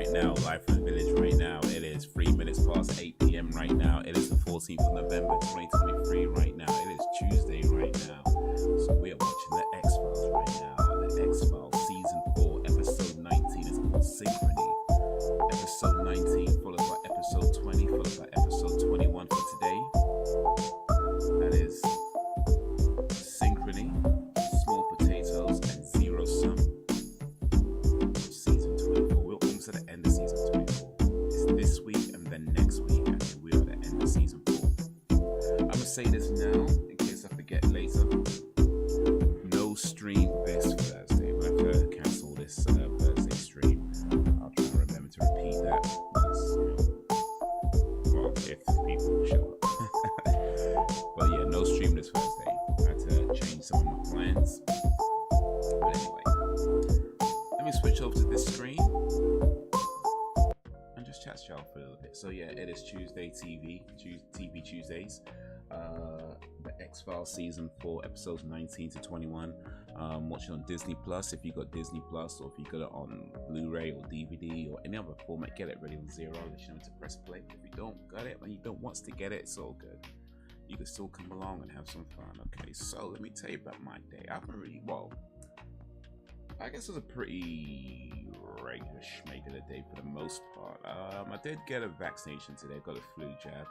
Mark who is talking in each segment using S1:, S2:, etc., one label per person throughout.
S1: right now, live from the village right now. It is 3 minutes past 8 p.m. right now. It is the 14th of November 2023 right now. It is Tuesday right now. So we are watching the X-Files right now. The X-Files Season 4, Episode 19 is called Synchrony. Episode 19 followed by Episode 20, followed by Episode 21 for today. That is Synchrony, Small Potatoes, and Zero Sum. Season 24. We're almost at the end of Season 24. It's this week and then next week, and then we're at the end of Season 4. I'm going to say this now, in case I forget later. No stream this Thursday. We'll have to cancel this Thursday stream. I'll try to remember to repeat that. Because, well, if people show up. But yeah, no stream this Thursday. I had to change some of my plans. But anyway, let me switch over to this screen and just chat to y'all for a little bit. So yeah, it is Tuesday TV Tuesdays. The X-Files Season 4, Episodes 19 to 21. Watching on Disney Plus. If you got Disney Plus, or if you got it on Blu-ray or DVD or any other format, get it ready on Zero. Let you know to press play. If you don't got it and you don't want to get it, it's all good. You can still come along and have some fun. Okay, so let me tell you about my day. I've been really, well, I guess it was a pretty regular day for the most part. I did get a vaccination today. I got a flu jab.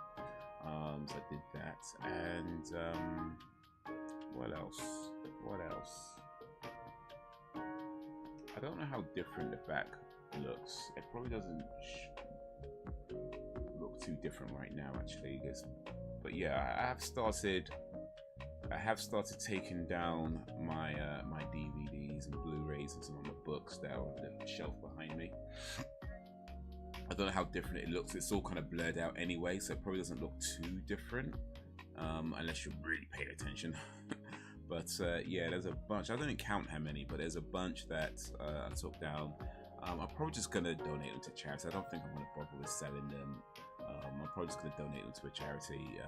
S1: So I did that. And what else? I don't know how different the back looks. It probably doesn't look too different right now, actually. But yeah, I have started taking down my my DVDs and Blu-rays and some of my books that are on the shelf behind me. I don't know how different it looks. It's all kind of blurred out anyway, so it probably doesn't look too different, unless you're really paying attention. But yeah, there's a bunch. I didn't count how many, but there's a bunch that I took down. I'm probably just gonna donate them to charity. I don't think I'm gonna bother with selling them. I'm probably just gonna donate them to a charity.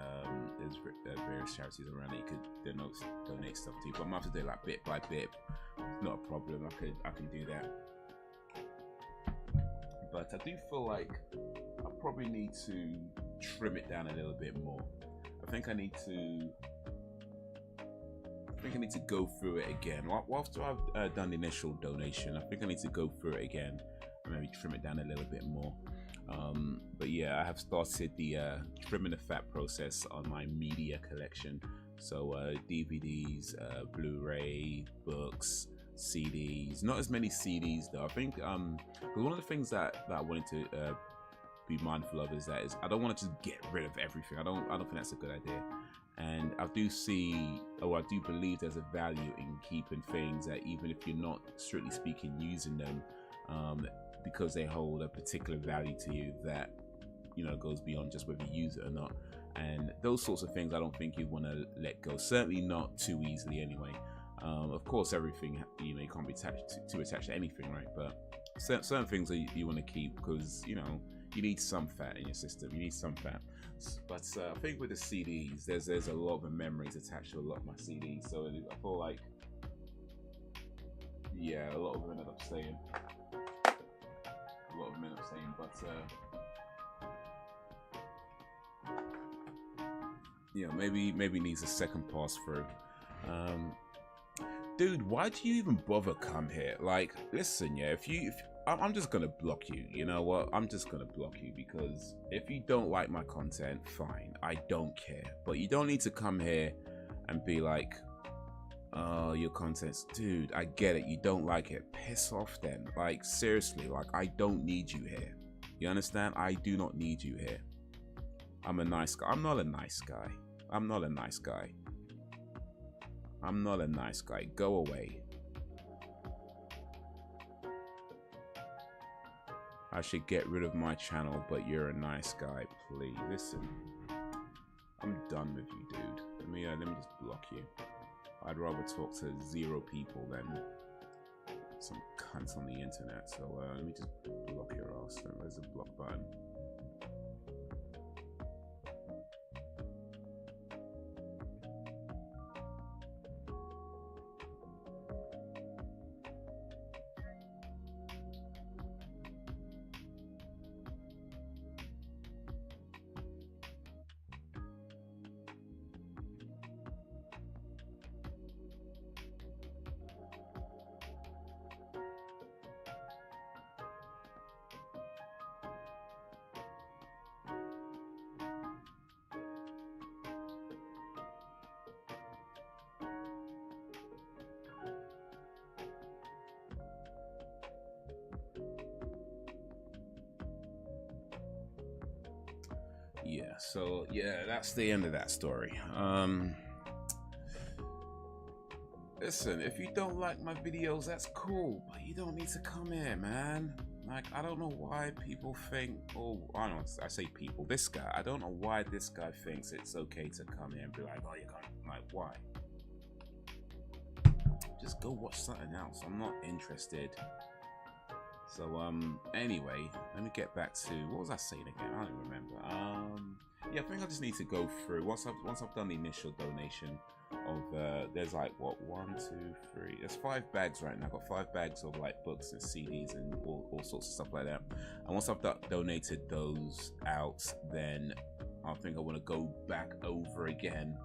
S1: There's various charities around that you could donate stuff to, but I'm gonna have to do it like bit by bit. It's not a problem. I can do that. But I do feel like I probably need to trim it down a little bit more. I think I need to go through it again. After I've done the initial donation, I think I need to go through it again and maybe trim it down a little bit more. But yeah, I have started the trimming the fat process on my media collection. So DVDs, Blu-ray, books, CDs. Not as many CDs though. I think one of the things that I wanted to be mindful of is I don't want to just get rid of everything. I don't think that's a good idea. And I do believe there's a value in keeping things that, even if you're not strictly speaking using them, because they hold a particular value to you that, you know, goes beyond just whether you use it or not. And those sorts of things I don't think you want to let go, certainly not too easily anyway. Of course, everything, you know, you can't be too attached to anything, right? But certain things that you want to keep, because, you know, you need some fat in your system. You need some fat. But I think with the CDs, there's a lot of memories attached to a lot of my CDs. So I feel like, yeah, a lot of them ended up staying. But you know, maybe needs a second pass through. Dude, why do you even bother come here? Like, listen, yeah, if I'm just gonna block you. You know what? I'm just gonna block you, because if you don't like my content, fine, I don't care. But you don't need to come here and be like, oh, your content's, dude, I get it, you don't like it, piss off then. Like, seriously, like, I don't need you here. You understand? I do not need you here. I'm a nice guy. I'm not a nice guy. I'm not a nice guy. I'm not a nice guy. Go away. I should get rid of my channel, but you're a nice guy. Please listen. I'm done with you, dude. Let me just block you. I'd rather talk to 0 people than some cunts on the internet. So let me just block your ass. There's a block button. yeah, so yeah, that's the end of that story. Listen, if you don't like my videos, that's cool, but you don't need to come here, man. Like, I don't know why people think, oh, I don't know, I say people, this guy, I don't know why this guy thinks it's okay to come here and be like, oh, you're going, like, why? Just go watch something else. I'm not interested. So, anyway, let me get back to, what was I saying again? I don't remember. Yeah, I think I just need to go through, once I've done the initial donation of, there's like, what, 1, 2, 3, there's 5 bags right now. I've got 5 bags of like books and CDs and all sorts of stuff like that. And once I've donated those out, then I think I want to go back over again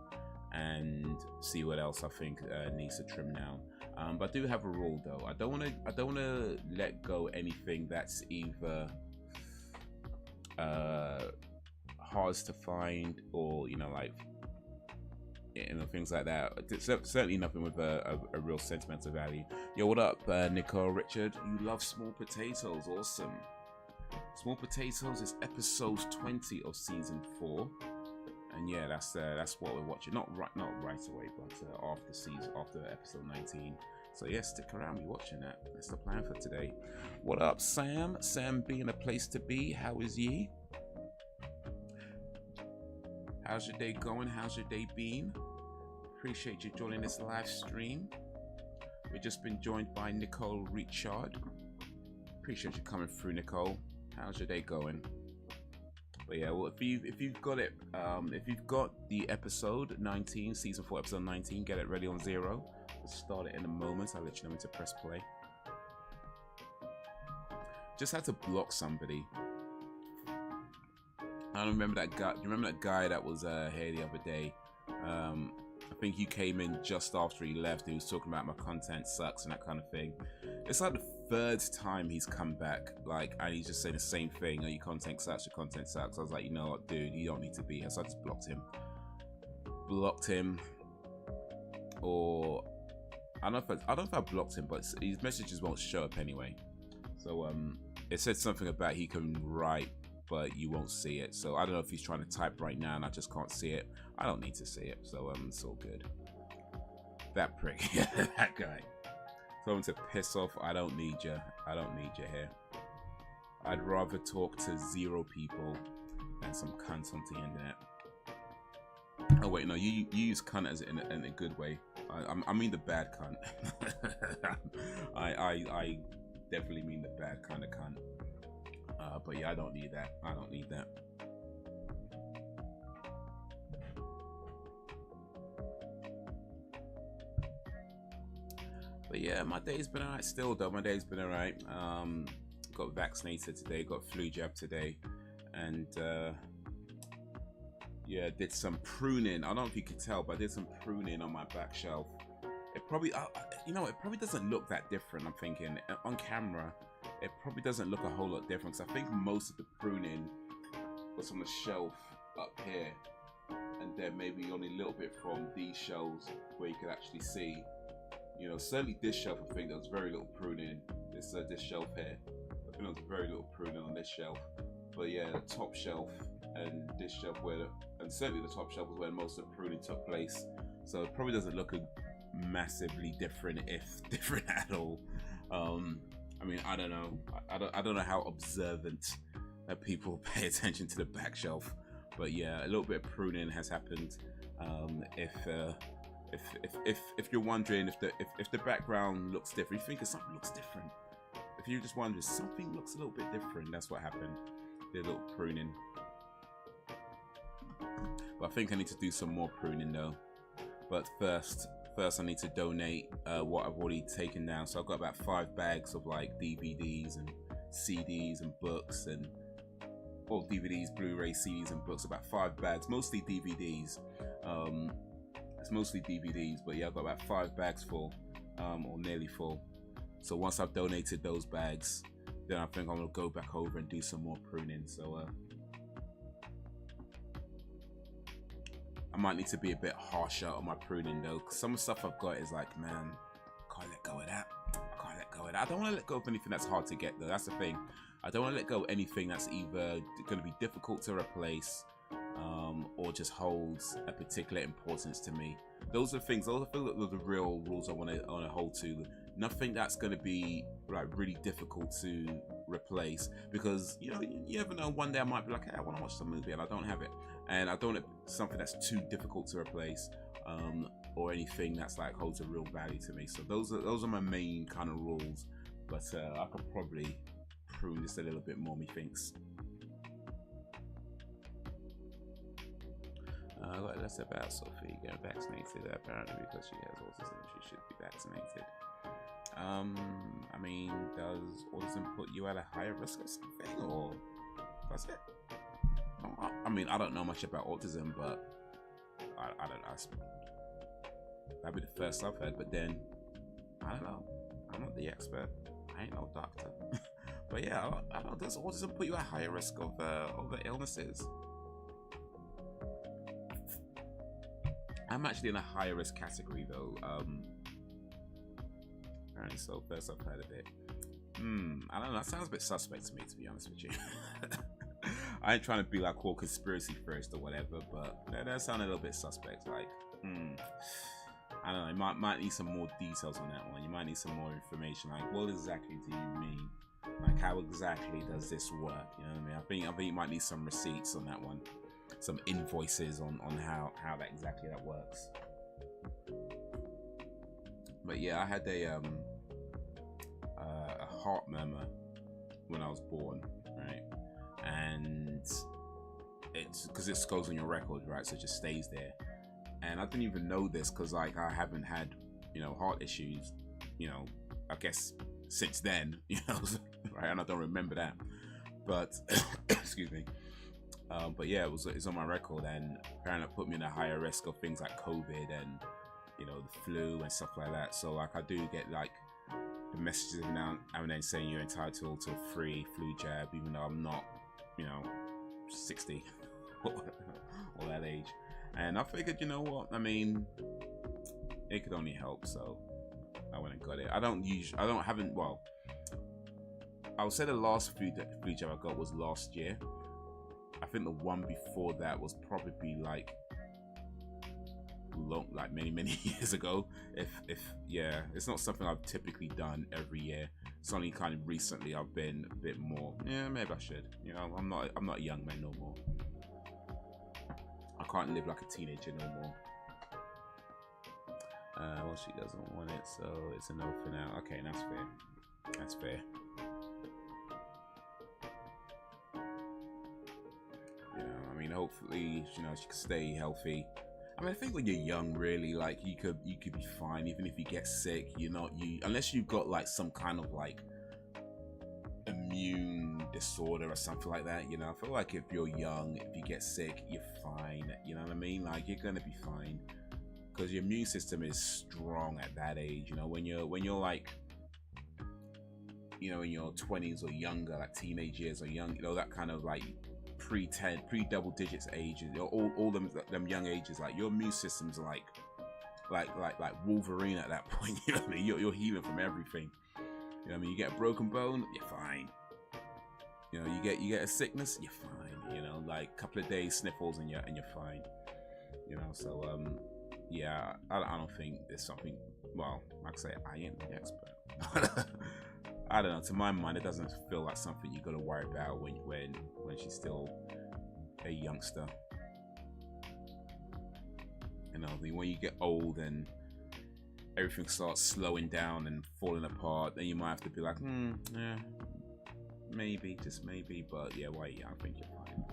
S1: and see what else I think needs to trim now. But I do have a rule though. I don't want to let go anything that's either hard to find, or like things like that. Certainly nothing with a real sentimental value. Yo, what up, Nicole Richard? You love small potatoes, awesome. Small Potatoes is episode 20 of season 4, and yeah, that's what we're watching. Not right away, but after episode 19. So yeah, stick around, be watching that. That's the plan for today. What up, Sam? Sam being a place to be. How is ye? How's your day going? How's your day been? Appreciate you joining this live stream. We've just been joined by Nicole Richard. Appreciate you coming through, Nicole. How's your day going? But yeah, well, if you've got it, if you've got the episode 19, season 4, episode 19, get it ready on 0. We'll start it in a moment. I'll let you know when to press play. Just had to block somebody. I don't remember that guy. Do you remember that guy that was here the other day? I think he came in just after he left. He was talking about my content sucks and that kind of thing. It's like the 3rd time he's come back, like, and he's just saying the same thing. Oh, your content sucks. Your content sucks. I was like, you know what, dude, you don't need to be here. So I just blocked him. Or I don't know if I blocked him, but his messages won't show up anyway. So it said something about he can write, but you won't see it. So I don't know if he's trying to type right now and I just can't see it. I don't need to see it, so it's all good. That prick, yeah, that guy. Told him to piss off. I don't need you. I don't need you here. I'd rather talk to 0 people than some cunts on the internet. Oh wait, no, you use cunt as in a good way. I mean the bad cunt. I definitely mean the bad kind of cunt. But yeah, I don't need that. I don't need that. But yeah, my day's been alright still though. My day's been alright. Got vaccinated today, got flu jab today, and yeah, did some pruning. I don't know if you could tell, but I did some pruning on my back shelf. It probably, it probably doesn't look that different. I'm thinking on camera, it probably doesn't look a whole lot different, because I think most of the pruning was on the shelf up here, and then maybe only a little bit from these shelves where you could actually see. Certainly this shelf, I think there was very little pruning. This shelf here, I think there was very little pruning on this shelf. But yeah, the top shelf and this shelf and certainly the top shelf was where most of the pruning took place. So it probably doesn't look massively different, if different at all. I mean, I don't know. I don't know how observant that people pay attention to the back shelf, but yeah, a little bit of pruning has happened. If you're wondering if the background looks different, you think something looks different. If you're just wondering something looks a little bit different, that's what happened. Did a little pruning. But I think I need to do some more pruning though. But first I need to donate what I've already taken down. So I've got about 5 bags of like DVDs and CDs and books and DVDs, Blu-ray, CDs and books. About 5 bags, mostly DVDs. It's mostly DVDs, but yeah, I've got about 5 bags full, or nearly full. So once I've donated those bags, then I think I'm gonna go back over and do some more pruning. So I might need to be a bit harsher on my pruning though, because some of the stuff I've got is like, man, can't let go of that. I can't let go of that. I don't want to let go of anything that's hard to get though. That's the thing. I don't want to let go of anything that's either going to be difficult to replace, or just holds a particular importance to me. Those are things. Those are the real rules I want to hold to. Nothing that's going to be like really difficult to replace, because you know, you never know. One day I might be like, hey, I want to watch some movie and I don't have it, and I don't have something that's too difficult to replace, or anything that's like holds a real value to me. So those are my main kind of rules. But I could probably prune this a little bit more, methinks. That's about Sophie getting vaccinated. Apparently, because she has autism, she should be vaccinated. I mean, does autism put you at a higher risk of something, or does it? I mean, I don't know much about autism, but I don't know. That'd be the first I've heard, but then I don't know. I'm not the expert. I ain't no doctor. But yeah, I don't know. Does autism put you at higher risk of other illnesses? I'm actually in a higher risk category though. Apparently, so first I've heard of it. I don't know. That sounds a bit suspect to me, to be honest with you. I ain't trying to be like all conspiracy theorist or whatever, but that sounded a little bit suspect. Like, I don't know. You might need some more details on that one. You might need some more information. Like, what exactly do you mean? Like, how exactly does this work? You know what I mean? I think you might need some receipts on that one. Some invoices on how that exactly that works. But yeah, I had a heart murmur when I was born, right? And it's because it goes on your record, right? So it just stays there. And I didn't even know this because like I haven't had, you know, heart issues, you know, I guess since then, you know, right? And I don't remember that. But excuse me. But yeah, it's on my record, and apparently it put me in a higher risk of things like COVID and, you know, the flu and stuff like that. So like I do get like the messages now and then saying you're entitled to a free flu jab, even though I'm not, you know, 60 or that age. And I figured, you know what, I mean, it could only help, so I went and got it. Well, I would say the last flu jab I got was last year. I think the one before that was probably like many years ago. If yeah, it's not something I've typically done every year. It's only kind of recently I've been a bit more. Yeah, maybe I should. You know, I'm not a young man no more. I can't live like a teenager no more. Well, she doesn't want it, so it's a no for now. Okay, that's fair. That's fair. I mean, hopefully, you know, she can stay healthy. I mean, I think when you're young, really, like you could be fine even if you get sick. Unless you've got like some kind of like immune disorder or something like that. You know, I feel like if you're young, if you get sick, you're fine. You know what I mean? Like you're gonna be fine because your immune system is strong at that age. You know, when you're like, you know, in your 20s or younger, like teenage years or young, you know, that kind of like pre-double digits ages, all them young ages, like your immune system's like Wolverine at that point. You know what I mean? You're healing from everything. You know what I mean? You get a broken bone, you're fine. You know, you get a sickness, you're fine. You know, like a couple of days sniffles and you're fine. You know, so yeah, I don't think there's something. Well, like I say, I ain't the expert. I don't know. To my mind, it doesn't feel like something you got to worry about when she's still a youngster. You know, I mean, when you get old and everything starts slowing down and falling apart, then you might have to be like, yeah, maybe, just maybe. But yeah, why? Yeah, I think you're fine.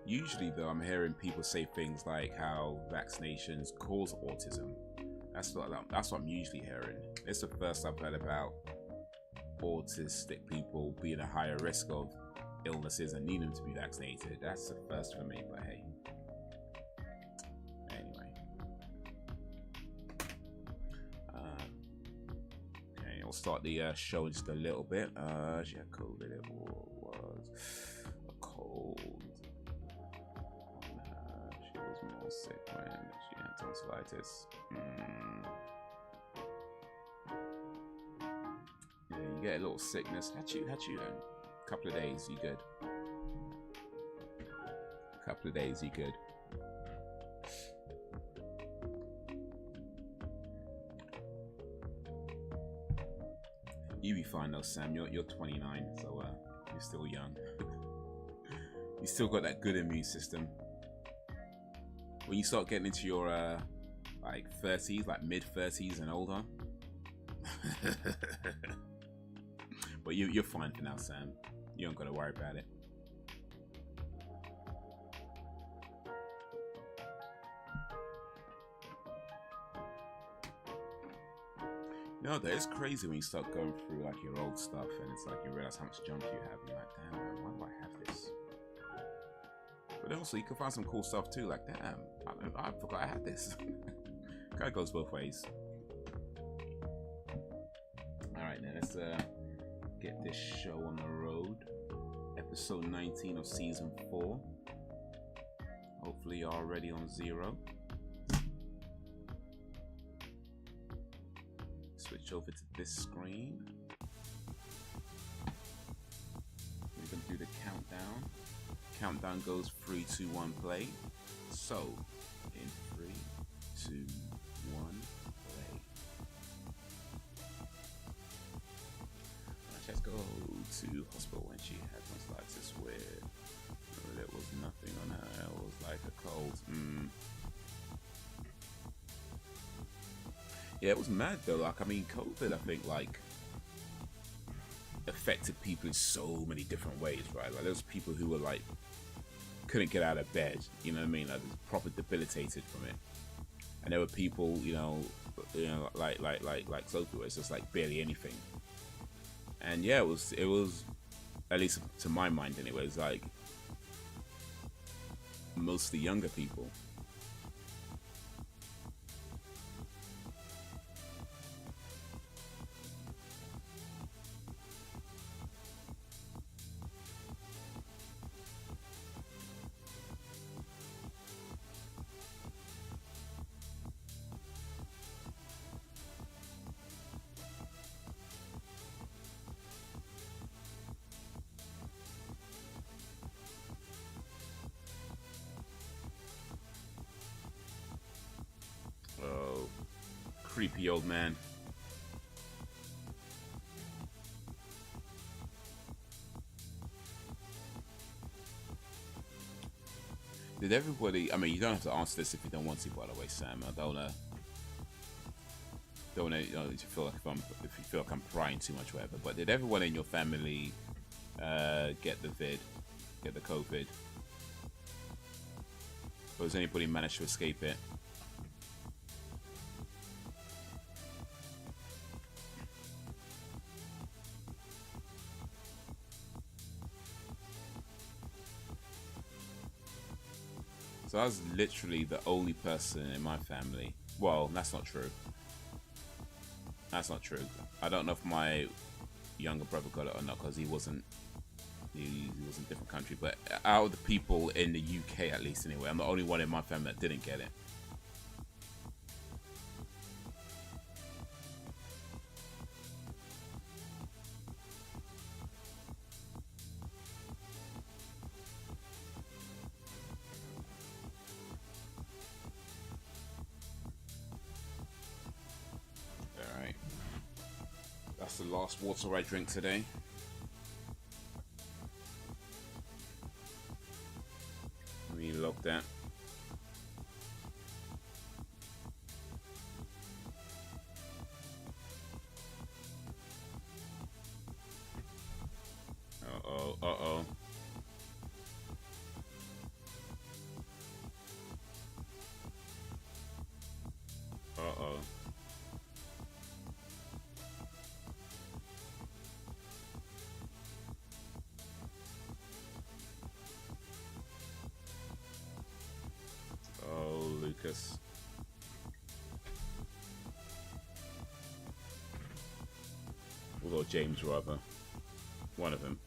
S1: Usually though, I'm hearing people say things like how vaccinations cause autism. That's what I'm usually hearing. It's the first I've heard about autistic people being a higher risk of illnesses and needing to be vaccinated. That's the first for me, but hey. Anyway. Okay, I'll start the show in just a little bit. She had COVID, it was a cold. She was more Feel sick when she had tonsillitis. Yeah, you get a little sickness. Had you a couple of days, you good. A couple of days, you good. You be fine though, Sam. You're 29, so you're still young. You still got that good immune system. When you start getting into your like 30s, like mid 30s and older, but you're fine for now, Sam. You don't gotta worry about it. No, that is crazy when you start going through like your old stuff and it's like you realize how much junk you have and you're like, damn, man, why do I have this? But also you can find some cool stuff too, like damn, I forgot I had this. Kind of goes both ways. Alright, now let's get this show on the road. Episode 19 of season 4. Hopefully you're already on 0. Switch over to this screen. We're going to do the countdown. Countdown goes 3, 2, 1, play. So, in 3, 2, 1, play. Let's go to hospital when she had tonsillitis where there was nothing on her. It was like a cold. Yeah, it was mad though. Like, I mean, COVID, I think, like, affected people in so many different ways, right? Like, there was people who were like, couldn't get out of bed, you know what I mean? Like, proper debilitated from it. And there were people, you know, like Sophie, where it's just like barely anything. And yeah, it was, at least to my mind anyway, it was like mostly younger people. Creepy old man. Did everybody, I mean, you don't have to answer this if you don't want to, by the way, Sam. I don't want to, you know, if you feel like I'm prying too much, whatever. But did everyone in your family get the COVID? Or has anybody managed to escape it? So I was literally the only person in my family. Well, that's not true. That's not true. I don't know if my younger brother got it or not, because he was in a different country. But out of the people in the UK, at least anyway, I'm the only one in my family that didn't get it. The last water I drink today. Let me log that. Uh-oh, uh-oh. Uh-oh. Lucas. Or James, rather. One of them.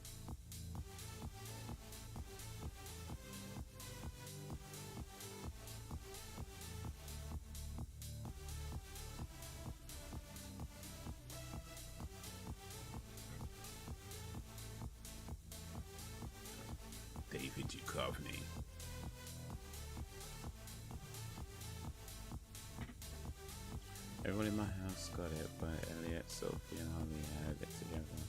S1: Govney. Everyone in my house got it, but Elliot, Sophie, and Holly had it together.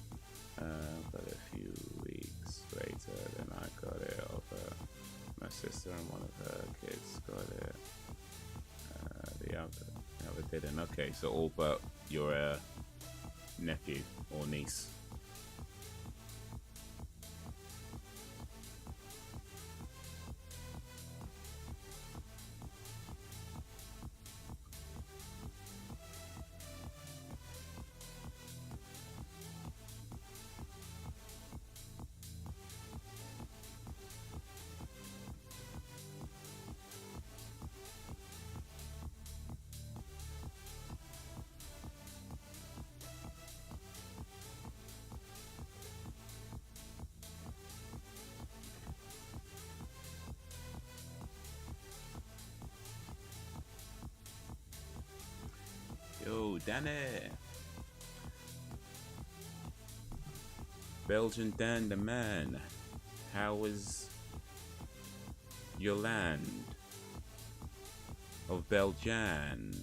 S1: But a few weeks later, then I got it over. My sister and one of her kids got it. The other didn't. Okay, so all but your nephew or niece. Yo, Danny. Belgian Dan the man. How was your land of Belgian?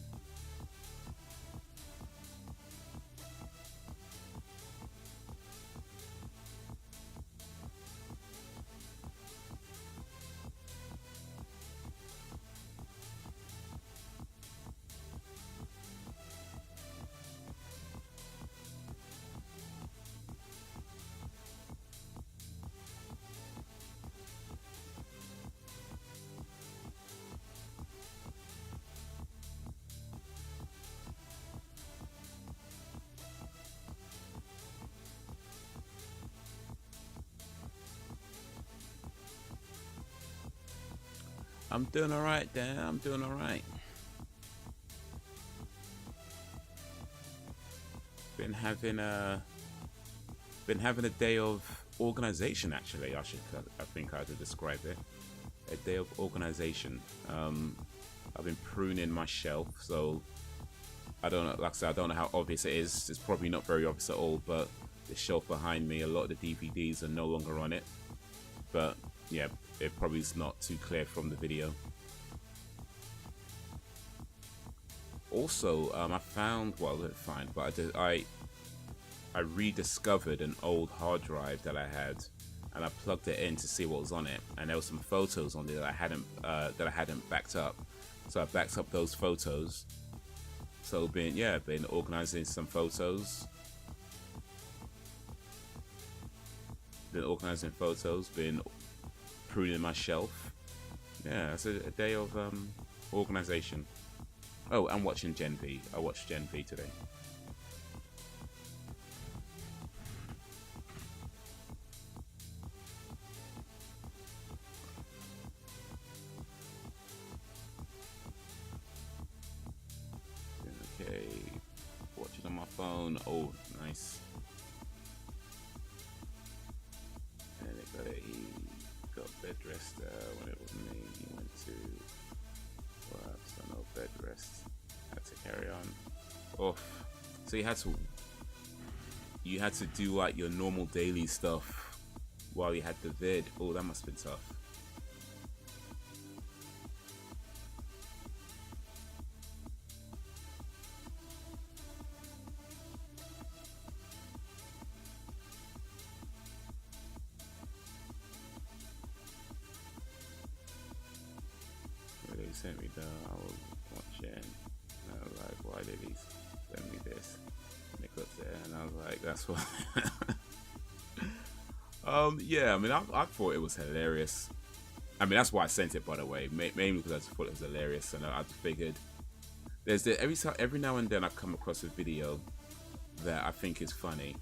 S1: I'm doing all right, Dan. I'm doing all right. Been having a day of organization. Actually, I think I would describe it. A day of organization. I've been pruning my shelf, so I don't know. Like I said, I don't know how obvious it is. It's probably not very obvious at all. But the shelf behind me, a lot of the DVDs are no longer on it. But yeah, it probably is not too clear from the video. Also, I found, well, I didn't find, but I rediscovered an old hard drive that I had, and I plugged it in to see what was on it, and there were some photos on there that I hadn't backed up. So I backed up those photos. So been organizing some photos. Been pruning my shelf. Yeah, it's a day of organization. Oh, and watching Gen V. I watched Gen V today. Okay, watching on my phone. Oh, nice. And he got bed rest when it was me. He went to work, so no bed rest. Had to carry on. Oh, so you had to do like your normal daily stuff while you had the vid. Oh, that must have been tough. They sent me the, I was watching, and I was like, why did he send me this? And it got there, and I was like, that's what. Yeah, I mean, I thought it was hilarious. I mean, that's why I sent it, by the way, mainly because I just thought it was hilarious, and I figured every now and then I come across a video that I think is funny,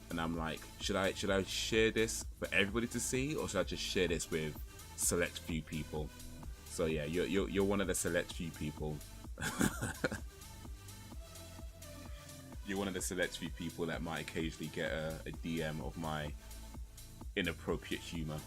S1: and I'm like, should I share this for everybody to see, or should I just share this with select few people? So yeah, you're one of the select few people. You're one of the select few people that might occasionally get a DM of my inappropriate humor.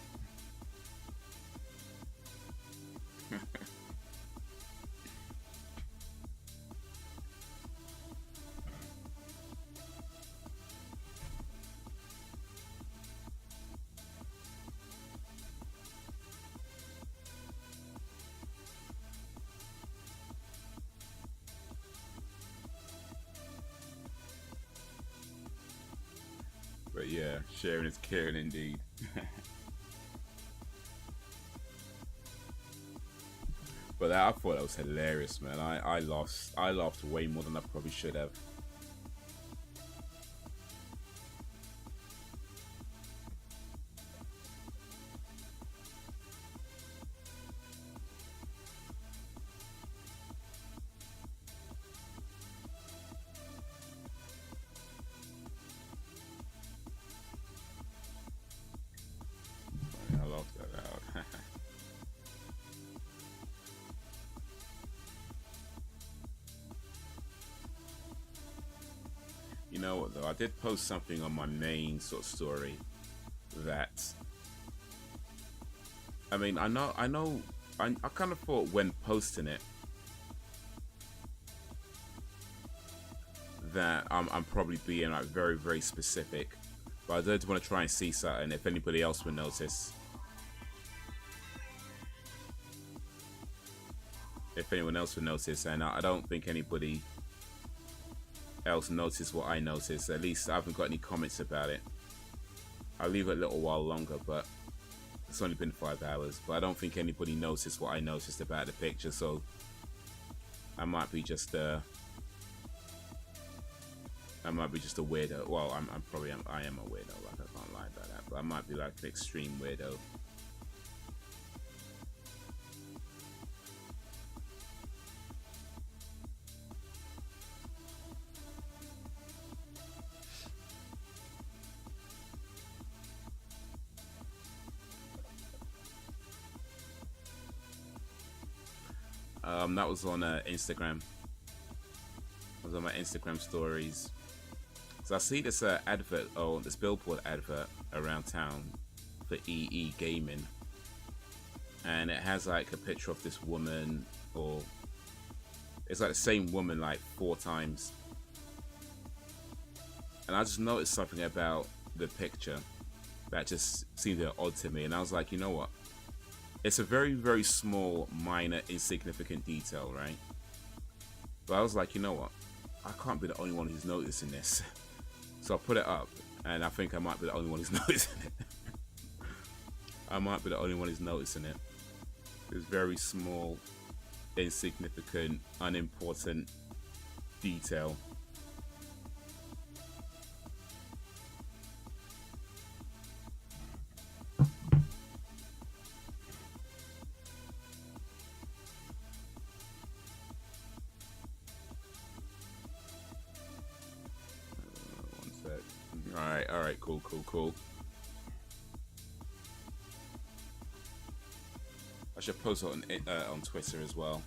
S1: Yeah, sharing is caring indeed. But I thought that was hilarious, man. I laughed way more than I probably should have. I laughed that out. You know what though? I did post something on my main sort of story that, I mean, I kind of thought when posting it that I'm probably being like very, very specific, but I did want to try and see something if anybody else would notice. If anyone else would notice, and I don't think anybody else noticed what I noticed. At least I haven't got any comments about it. I'll leave it a little while longer, but it's only been 5 hours. But I don't think anybody noticed what I noticed about the picture, so I might be just a weirdo. Well, I am a weirdo. Like, I can't lie about that, but I might be like an extreme weirdo. That was on Instagram. I was on my Instagram stories. So I see this advert, this billboard advert around town for EE Gaming, and it has like a picture of this woman, or it's like the same woman like 4 times. And I just noticed something about the picture that just seemed odd to me, and I was like, you know what? It's a very, very small, minor, insignificant detail, right? But I was like, you know what? I can't be the only one who's noticing this. So I put it up, and I think I might be the only one who's noticing it. I might be the only one who's noticing it. It's very small, insignificant, unimportant detail. Alright, cool. I should post it on Twitter as well.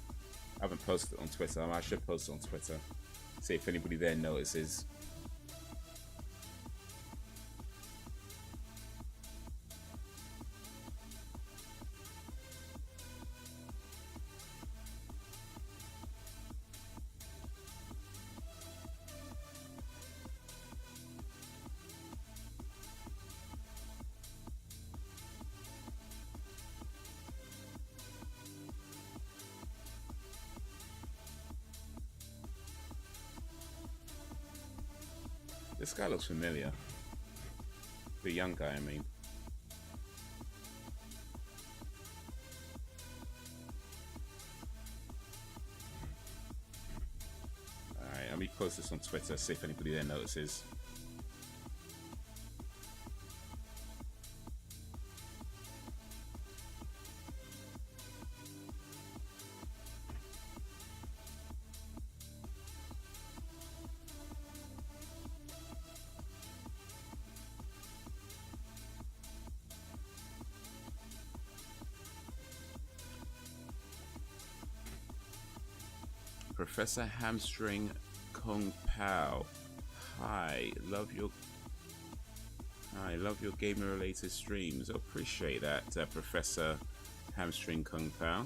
S1: I haven't posted it on Twitter. I should post it on Twitter. See if anybody there notices. This guy looks familiar. The young guy, I mean. Alright, let me post this on Twitter, see if anybody there notices. Professor Hamstring Kung Pao. Hi, love your gaming related streams. Appreciate that, Professor Hamstring Kung Pao.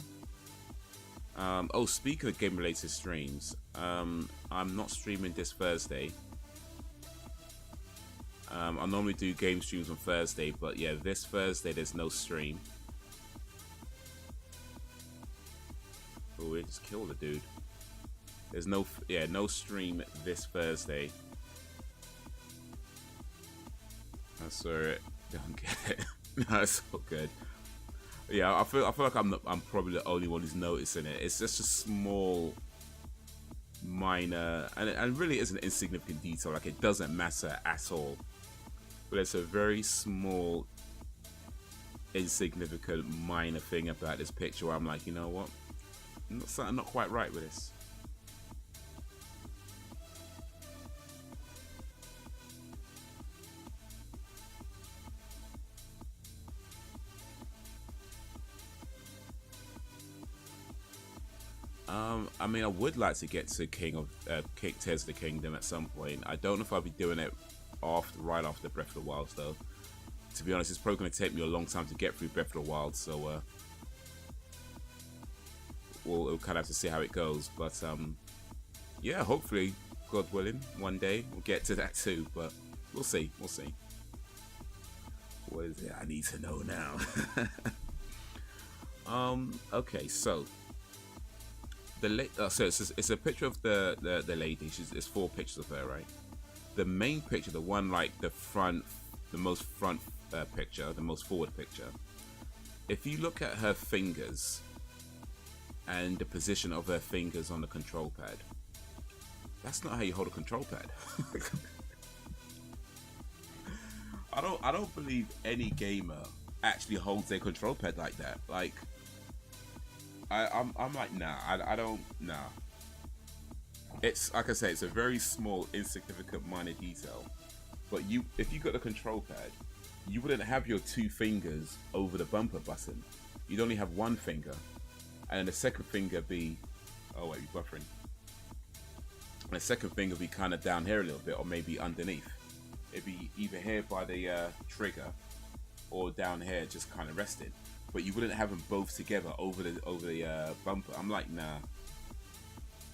S1: Oh, speaking of game related streams, I'm not streaming this Thursday. I normally do game streams on Thursday, but yeah, this Thursday there's no stream. Oh, we just killed the dude. There's no stream this Thursday. I saw it. Don't get it. No, it's all good. Yeah, I feel like I'm probably the only one who's noticing it. It's just a small, minor, and really is an insignificant detail. Like, it doesn't matter at all. But it's a very small, insignificant, minor thing about this picture where I'm like, you know what? Something not quite right with this. I mean, I would like to get to Tears of the Kingdom at some point. I don't know if I'll be doing it right after Breath of the Wild, though. To be honest, it's probably going to take me a long time to get through Breath of the Wild, so we'll kind of have to see how it goes. But yeah, hopefully, God willing, one day we'll get to that too. But we'll see. We'll see. What is it I need to know now? Okay, so. So it's a picture of the lady. It's 4 pictures of her, right? The main picture, the one like the most front picture, the most forward picture. If you look at her fingers and the position of her fingers on the control pad, that's not how you hold a control pad. I don't believe any gamer actually holds their control pad like that. Like. I'm like, nah, I don't, nah. It's, like I say, it's a very small, insignificant, minor detail. But if you got a control pad, you wouldn't have your 2 fingers over the bumper button. You'd only have 1 finger. And then the second finger be, oh wait, you're buffering. And the second finger be kind of down here a little bit, or maybe underneath. It'd be either here by the trigger, or down here just kind of resting. But you wouldn't have them both together over the bumper. I'm like, nah.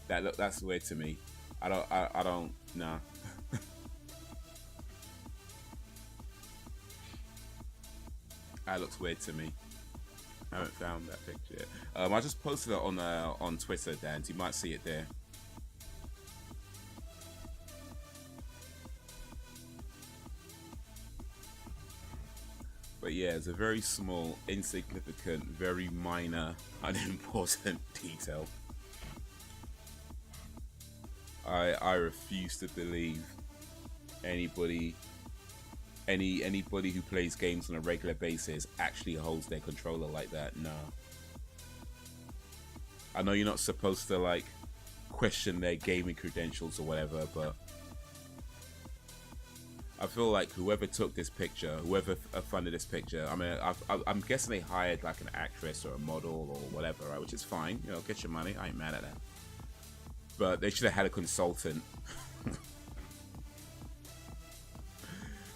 S1: That's weird to me. I don't, nah. That looks weird to me. I haven't found that picture yet. I just posted it on Twitter, Dan. You might see it there. But yeah, it's a very small, insignificant, very minor, unimportant detail. I refuse to believe anybody who plays games on a regular basis actually holds their controller like that. No. I know you're not supposed to like question their gaming credentials or whatever, but I feel like whoever took this picture, whoever funded this picture, I mean, I'm guessing they hired like an actress or a model or whatever, right? Which is fine, you know, get your money. I ain't mad at that. But they should have had a consultant.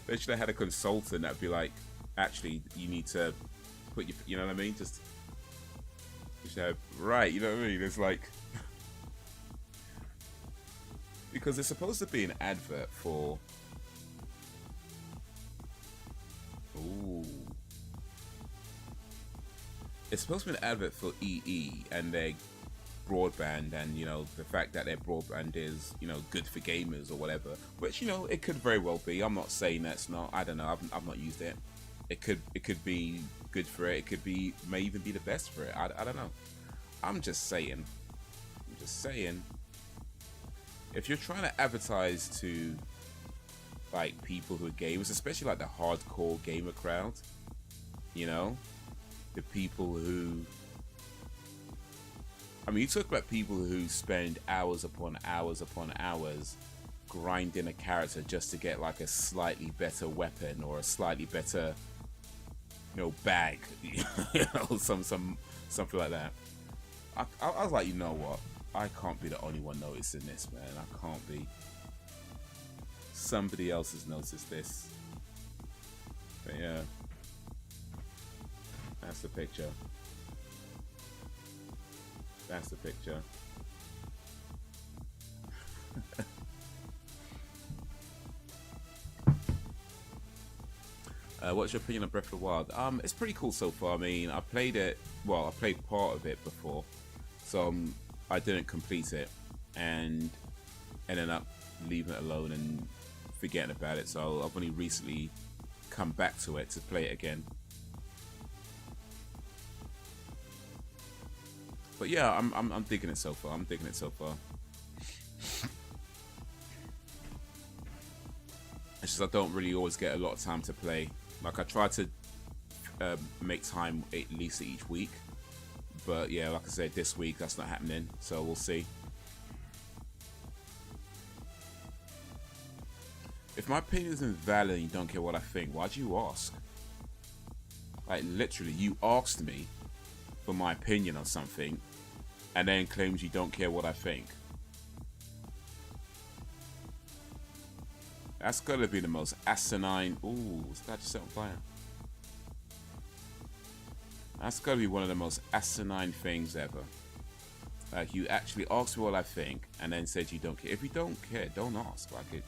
S1: They should have had a consultant that'd be like, actually, you need to put your, you know what I mean? Just, you should have, right, you know what I mean? It's like, because it's supposed to be an advert for, ooh. It's supposed to be an advert for EE and their broadband, and you know the fact that their broadband is, you know, good for gamers or whatever, which, you know, it could very well be. I'm not saying that's not. I don't know. I've not used it. It could be good for it. It could be, may even be the best for it. I don't know. I'm just saying. If you're trying to advertise to like people who are gamers, especially like the hardcore gamer crowd, you know, the people who, I mean, you talk about people who spend hours upon hours upon hours grinding a character just to get like a slightly better weapon or a slightly better, you know, bag, you know, something like that. I was like, you know what? I can't be the only one noticing this, man. I can't be. Somebody else has noticed this. But yeah, that's the picture. That's the picture. What's your opinion on Breath of the Wild? It's pretty cool so far. I mean, I played it. Well, I played part of it before, so I didn't complete it, and ended up leaving it alone and forgetting about it. So I've only recently come back to it to play it again. But yeah, I'm digging it so far. I'm digging it so far. It's just I don't really always get a lot of time to play. Like I try to make time at least each week, but yeah, like I said, this week that's not happening. So we'll see. If my opinion isn't valid and you don't care what I think, why'd you ask? Like literally, you asked me for my opinion on something, and then claims you don't care what I think. That's gotta be the most asinine. Ooh, what's that just set on fire? That's gotta be one of the most asinine things ever. Like you actually asked me what I think, and then said you don't care. If you don't care, don't ask. Like it.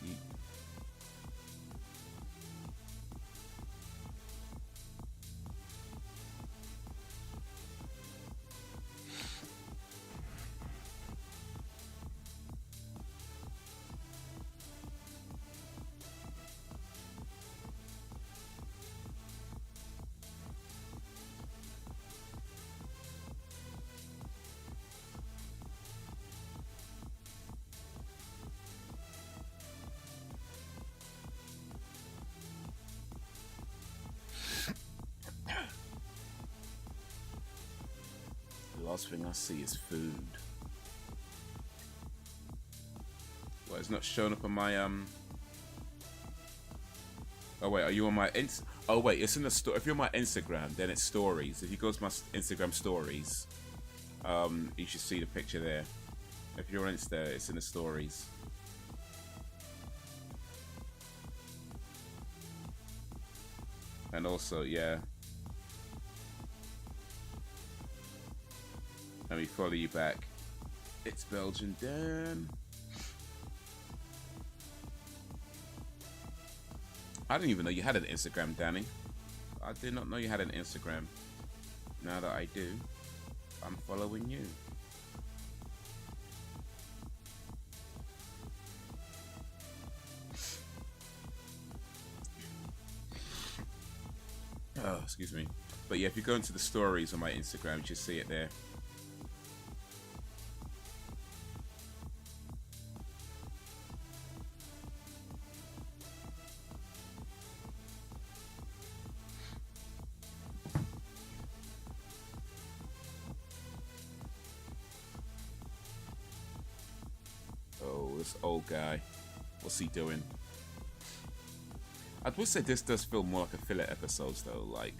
S1: Last thing I see is food. Well, it's not showing up on my Oh wait, are you on my Oh wait, it's in the store. If you're on my Instagram, then it's stories. If you go to my Instagram stories, you should see the picture there. If you're on Insta, it's in the stories. And also, yeah. Let me follow you back. It's Belgian Dan. I didn't even know you had an Instagram, Danny. I did not know you had an Instagram. Now that I do, I'm following you. Oh, excuse me. But yeah, if you go into the stories on my Instagram, you should see it there. This old guy, what's he doing? I would say this does feel more like a filler episodes though, like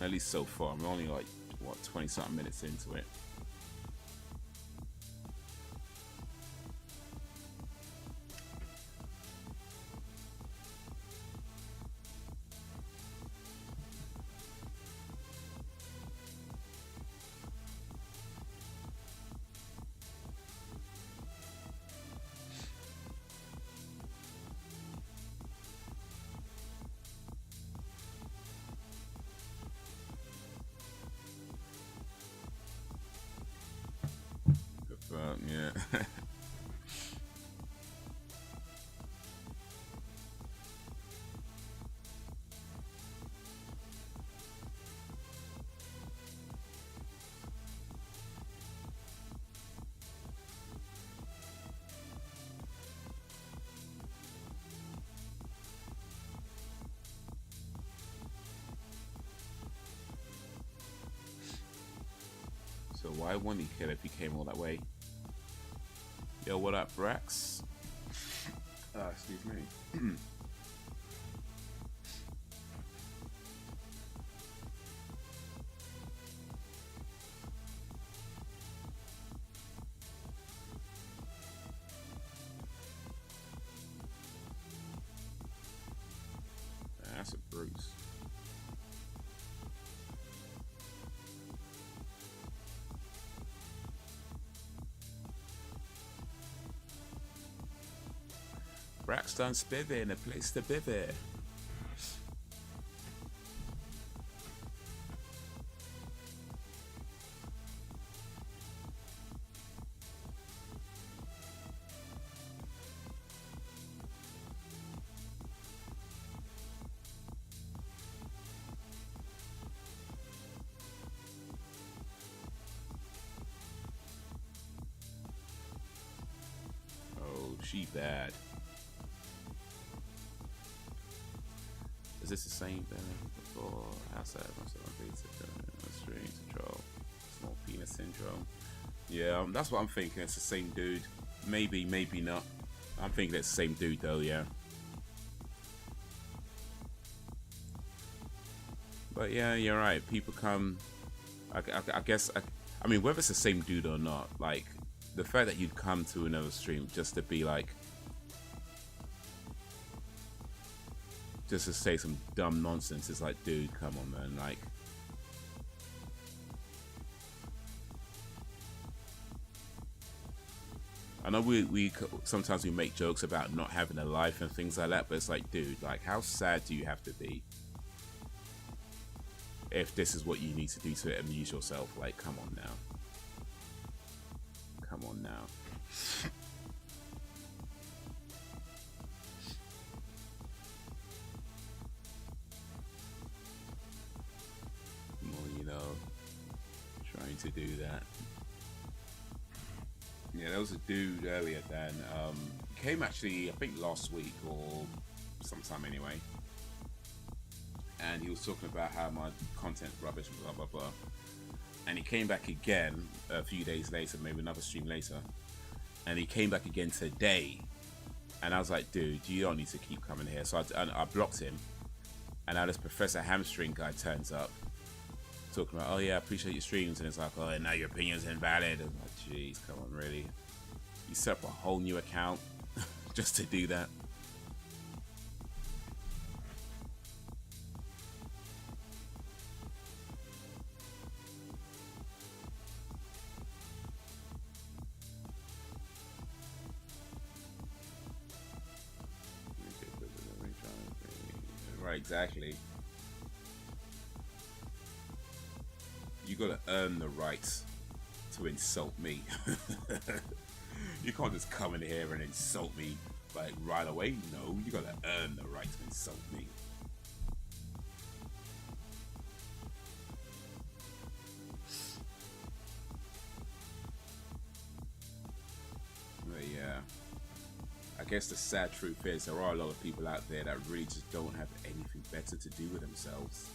S1: at least so far. I'm only like what 20 something minutes into it. Yeah. So why wouldn't he kill if he came all that way? Yo, what up, Brax? Excuse me. That's a Bruce. Braxton Spivvy in a place to bivvy. she bad. Is this the same thing before? Outside stream control, small penis syndrome. Yeah, that's what I'm thinking. It's the same dude. Maybe, maybe not. I'm thinking it's the same dude though. Yeah. But yeah, you're right. People come. I guess. I mean, whether it's the same dude or not, like the fact that you'd come to another stream just to be like, just to say some dumb nonsense, is like, dude, come on, man. Like, I know we sometimes we make jokes about not having a life and things like that, but it's like, dude, like, how sad do you have to be if this is what you need to do to amuse yourself? Like, come on now. Come on now. Well, you know, trying to do that. Yeah, there was a dude earlier then. He came actually, I think last week or sometime anyway. And he was talking about how my content rubbish, blah blah blah. And he came back again a few days later, maybe another stream later. And he came back again today. And I was like, dude, you don't need to keep coming here. So I blocked him. And now this Professor Hamstring guy turns up, talking about, oh yeah, I appreciate your streams. And it's like, oh, now your opinion's invalid. And I'm like, jeez, come on, really? You set up a whole new account just to do that? Right, exactly. You gotta earn the right to insult me. You can't just come in here and insult me like right away. No, you gotta earn the right to insult me. But yeah, I guess the sad truth is there are a lot of people out there that really just don't have anything better to do with themselves.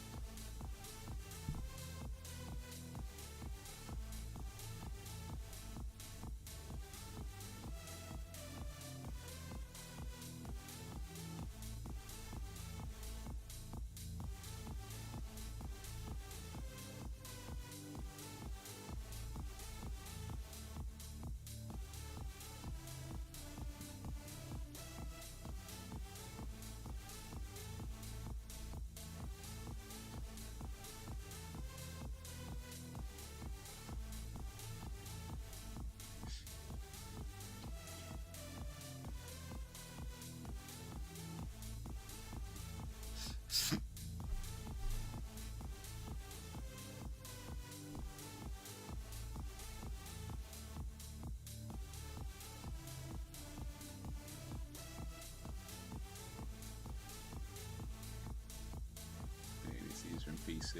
S1: From PC.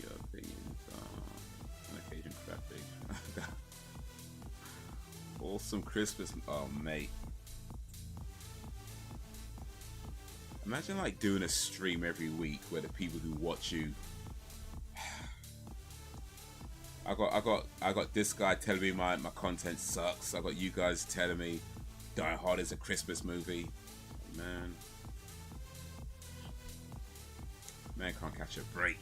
S1: Your opinions are on occasion traffic. Awesome Christmas. Oh, mate. Imagine like doing a stream every week where the people who watch you. I got this guy telling me my content sucks. I got you guys telling me Die Hard is a Christmas movie. Man can't catch a break.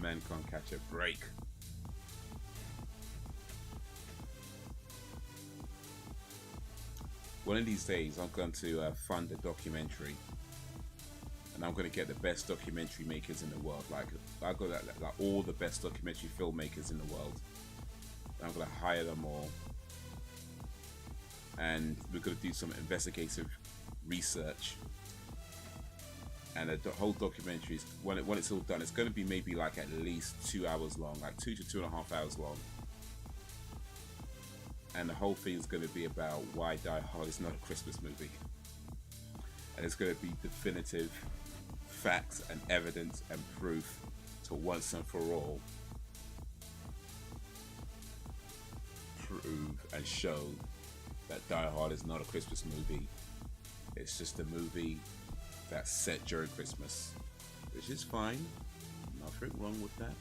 S1: Man can't catch a break. One of these days I'm going to fund a documentary, and I'm going to get the best documentary makers in the world. Like I've got like all the best documentary filmmakers in the world. I'm going to hire them all, and we're going to do some investigative research. And the whole documentary, when it's all done, it's going to be maybe like at least 2 hours long, like 2 to 2.5 hours long. And the whole thing is going to be about why Die Hard is not a Christmas movie. And it's going to be definitive. facts and evidence and proof to once and for all prove and show that Die Hard is not a Christmas movie. It's just a movie that's set during Christmas, which is fine. Nothing wrong with that.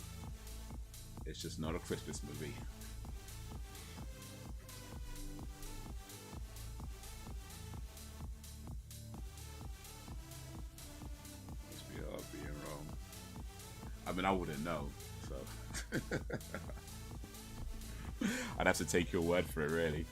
S1: It's just not a Christmas movie. Must be all being wrong. I mean, I wouldn't know, so I'd have to take your word for it, really.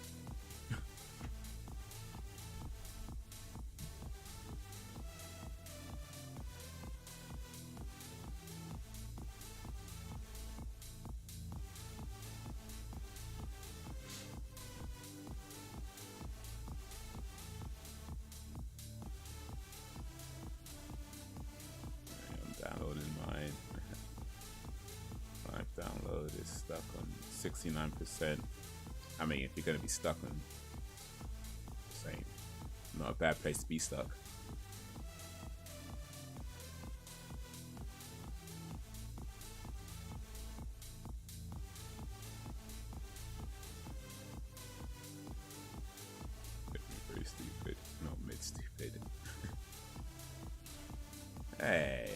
S1: Download is stuck on 69%. I mean, if you're going to be stuck on, same, not a bad place to be stuck. Very stupid, not mid stupid. Hey.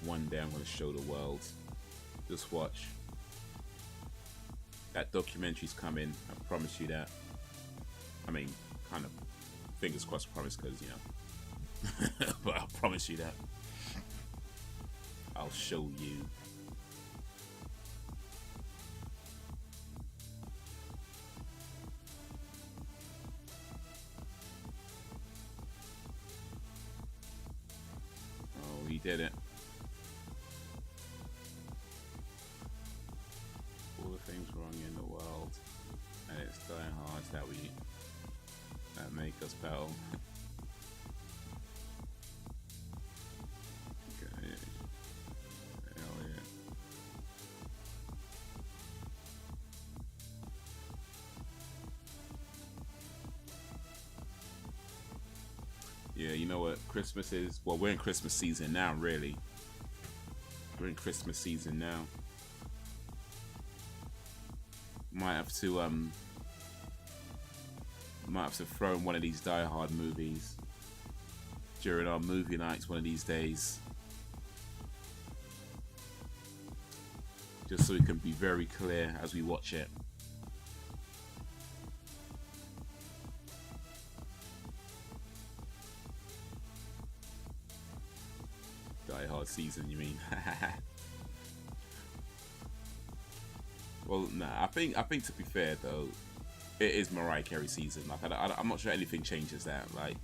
S1: One day I'm going to show the world. Just watch. That documentary's coming. I promise you that. I mean, kind of fingers crossed promise, because, you know. But I promise you that. I'll show you. Oh, he did it. Things wrong in the world, and it's Die Hard that make us battle. Okay. Hell yeah. Yeah, you know what Christmas is? Well, we're in Christmas season now, really. We're in Christmas season now. Might have to throw in one of these Die Hard movies during our movie nights one of these days, just so we can be very clear as we watch it. Die Hard season, you mean? Well, nah, I think to be fair though, it is Mariah Carey season. Like, I'm not sure anything changes that. Like,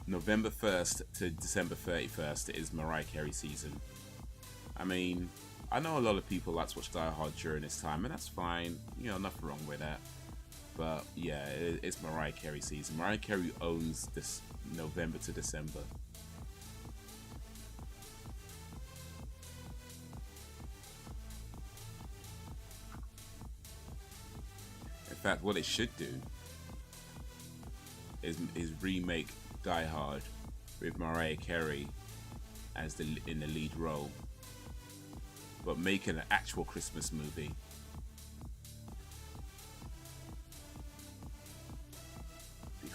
S1: November 1st to December 31st is Mariah Carey season. I mean, I know a lot of people like to watch Die Hard during this time, and that's fine. You know, nothing wrong with that. But yeah, it's Mariah Carey season. Mariah Carey owns this November to December. In fact, what it should do is remake Die Hard with Mariah Carey as in the lead role, but make it an actual Christmas movie.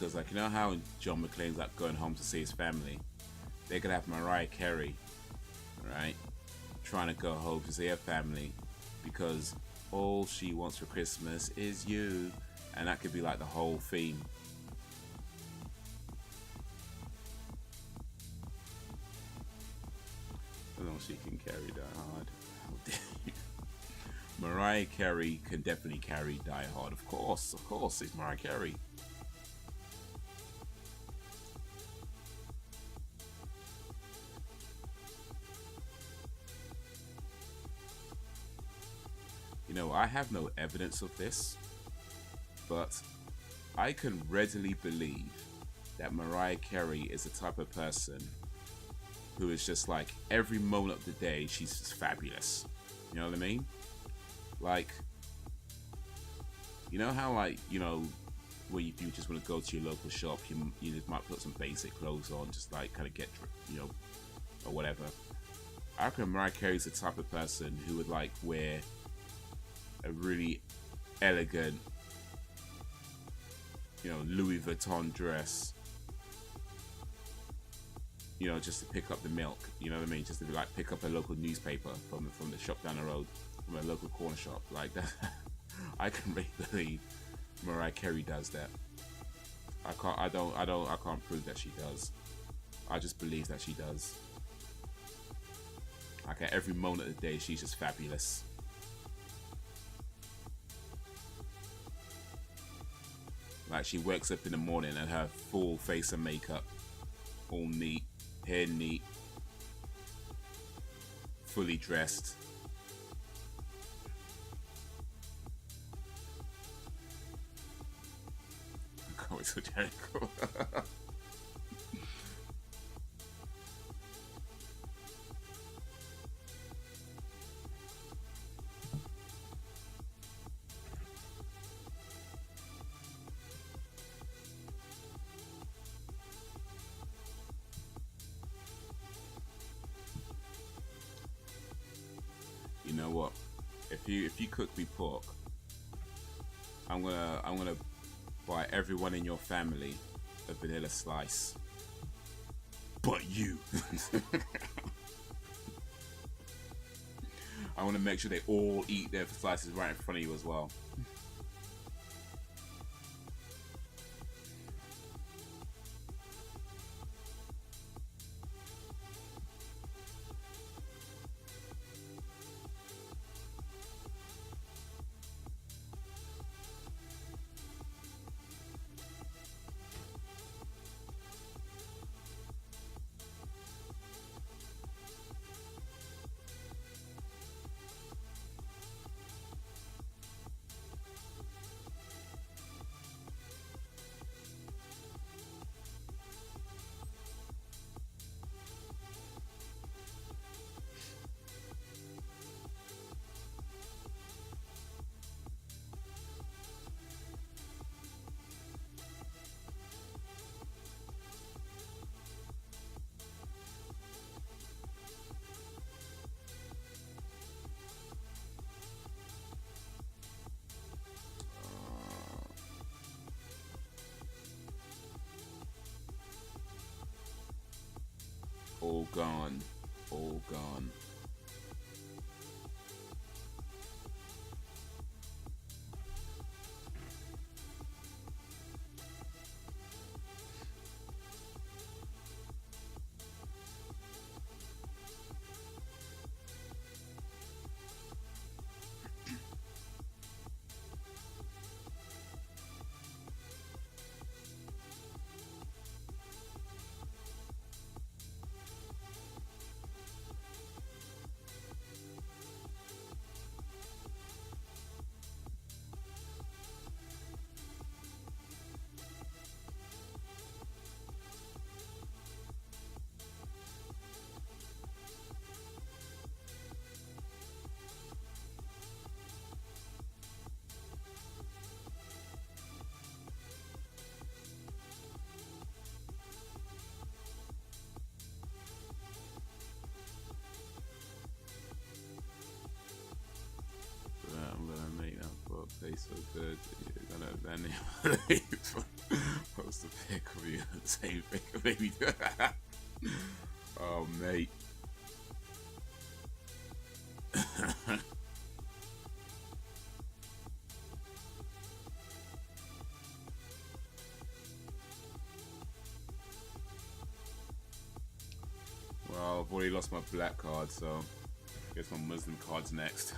S1: because, like, you know how John McClane's like going home to see his family? They could have Mariah Carey, right, trying to go home to see her family because all she wants for Christmas is you, and that could be like the whole theme. I don't know if she can carry that hard. How dare you? Mariah Carey can definitely carry Die Hard. Of course, it's Mariah Carey. You know, I have no evidence of this, but I can readily believe that Mariah Carey is the type of person who is just like, every moment of the day, she's just fabulous. You know what I mean? Like, you know how, like, you know, where you just want to go to your local shop, you just might put some basic clothes on, just like kind of get, you know, or whatever. I reckon Mariah Carey's the type of person who would like wear a really elegant, you know, Louis Vuitton dress, you know, just to pick up the milk, you know what I mean? Just to be like, pick up a local newspaper from the shop down the road, from a local corner shop, like that. I can really believe Mariah Carey does that. I can't prove that she does. I just believe that she does. Like, at every moment of the day, she's just fabulous. Like, she wakes up in the morning and her full face of makeup, all neat, hair neat, fully dressed. I'm going to Jericho. You know what? If you cook me pork, I'm gonna buy everyone in your family a vanilla slice. But you. I want to make sure they all eat their slices right in front of you as well. All gone. All gone. Okay, so good. You're gonna then post a pic of you the same thing, maybe. Oh, mate. Well, I've already lost my black card, so I guess my Muslim card's next.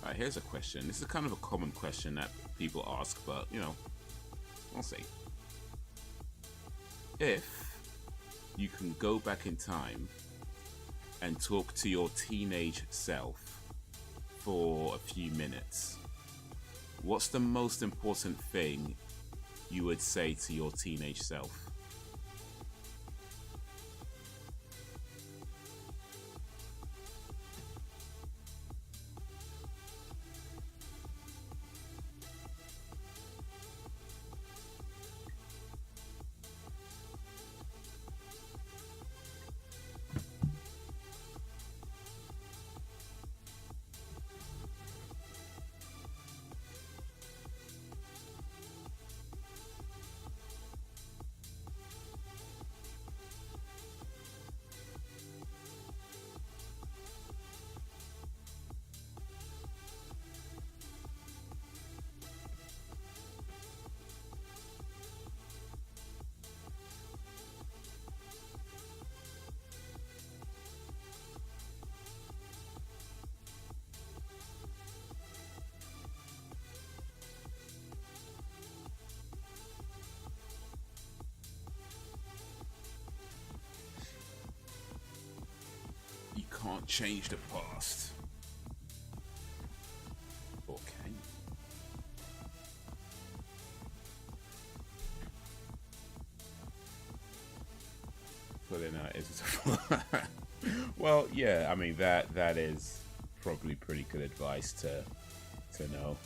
S1: Alright, here's a question. This is kind of a common question that people ask, but, you know, we'll see. If you can go back in time and talk to your teenage self for a few minutes, what's the most important thing you would say to your teenage self? Can't change the past. Or can you? Pulling out is well, yeah, I mean that is probably pretty good advice to know.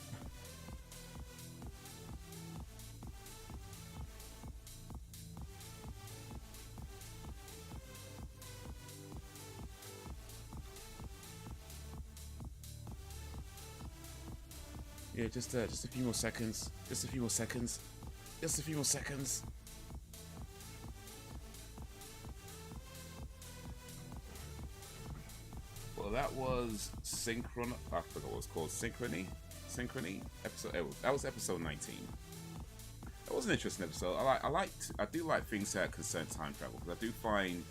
S1: Yeah, just a few more seconds. Just a few more seconds. Just a few more seconds. Well, that was Synchrony. I forgot what it's called. Synchrony. Episode. That was episode 19. That was an interesting episode. I do like things that concern time travel, because I do find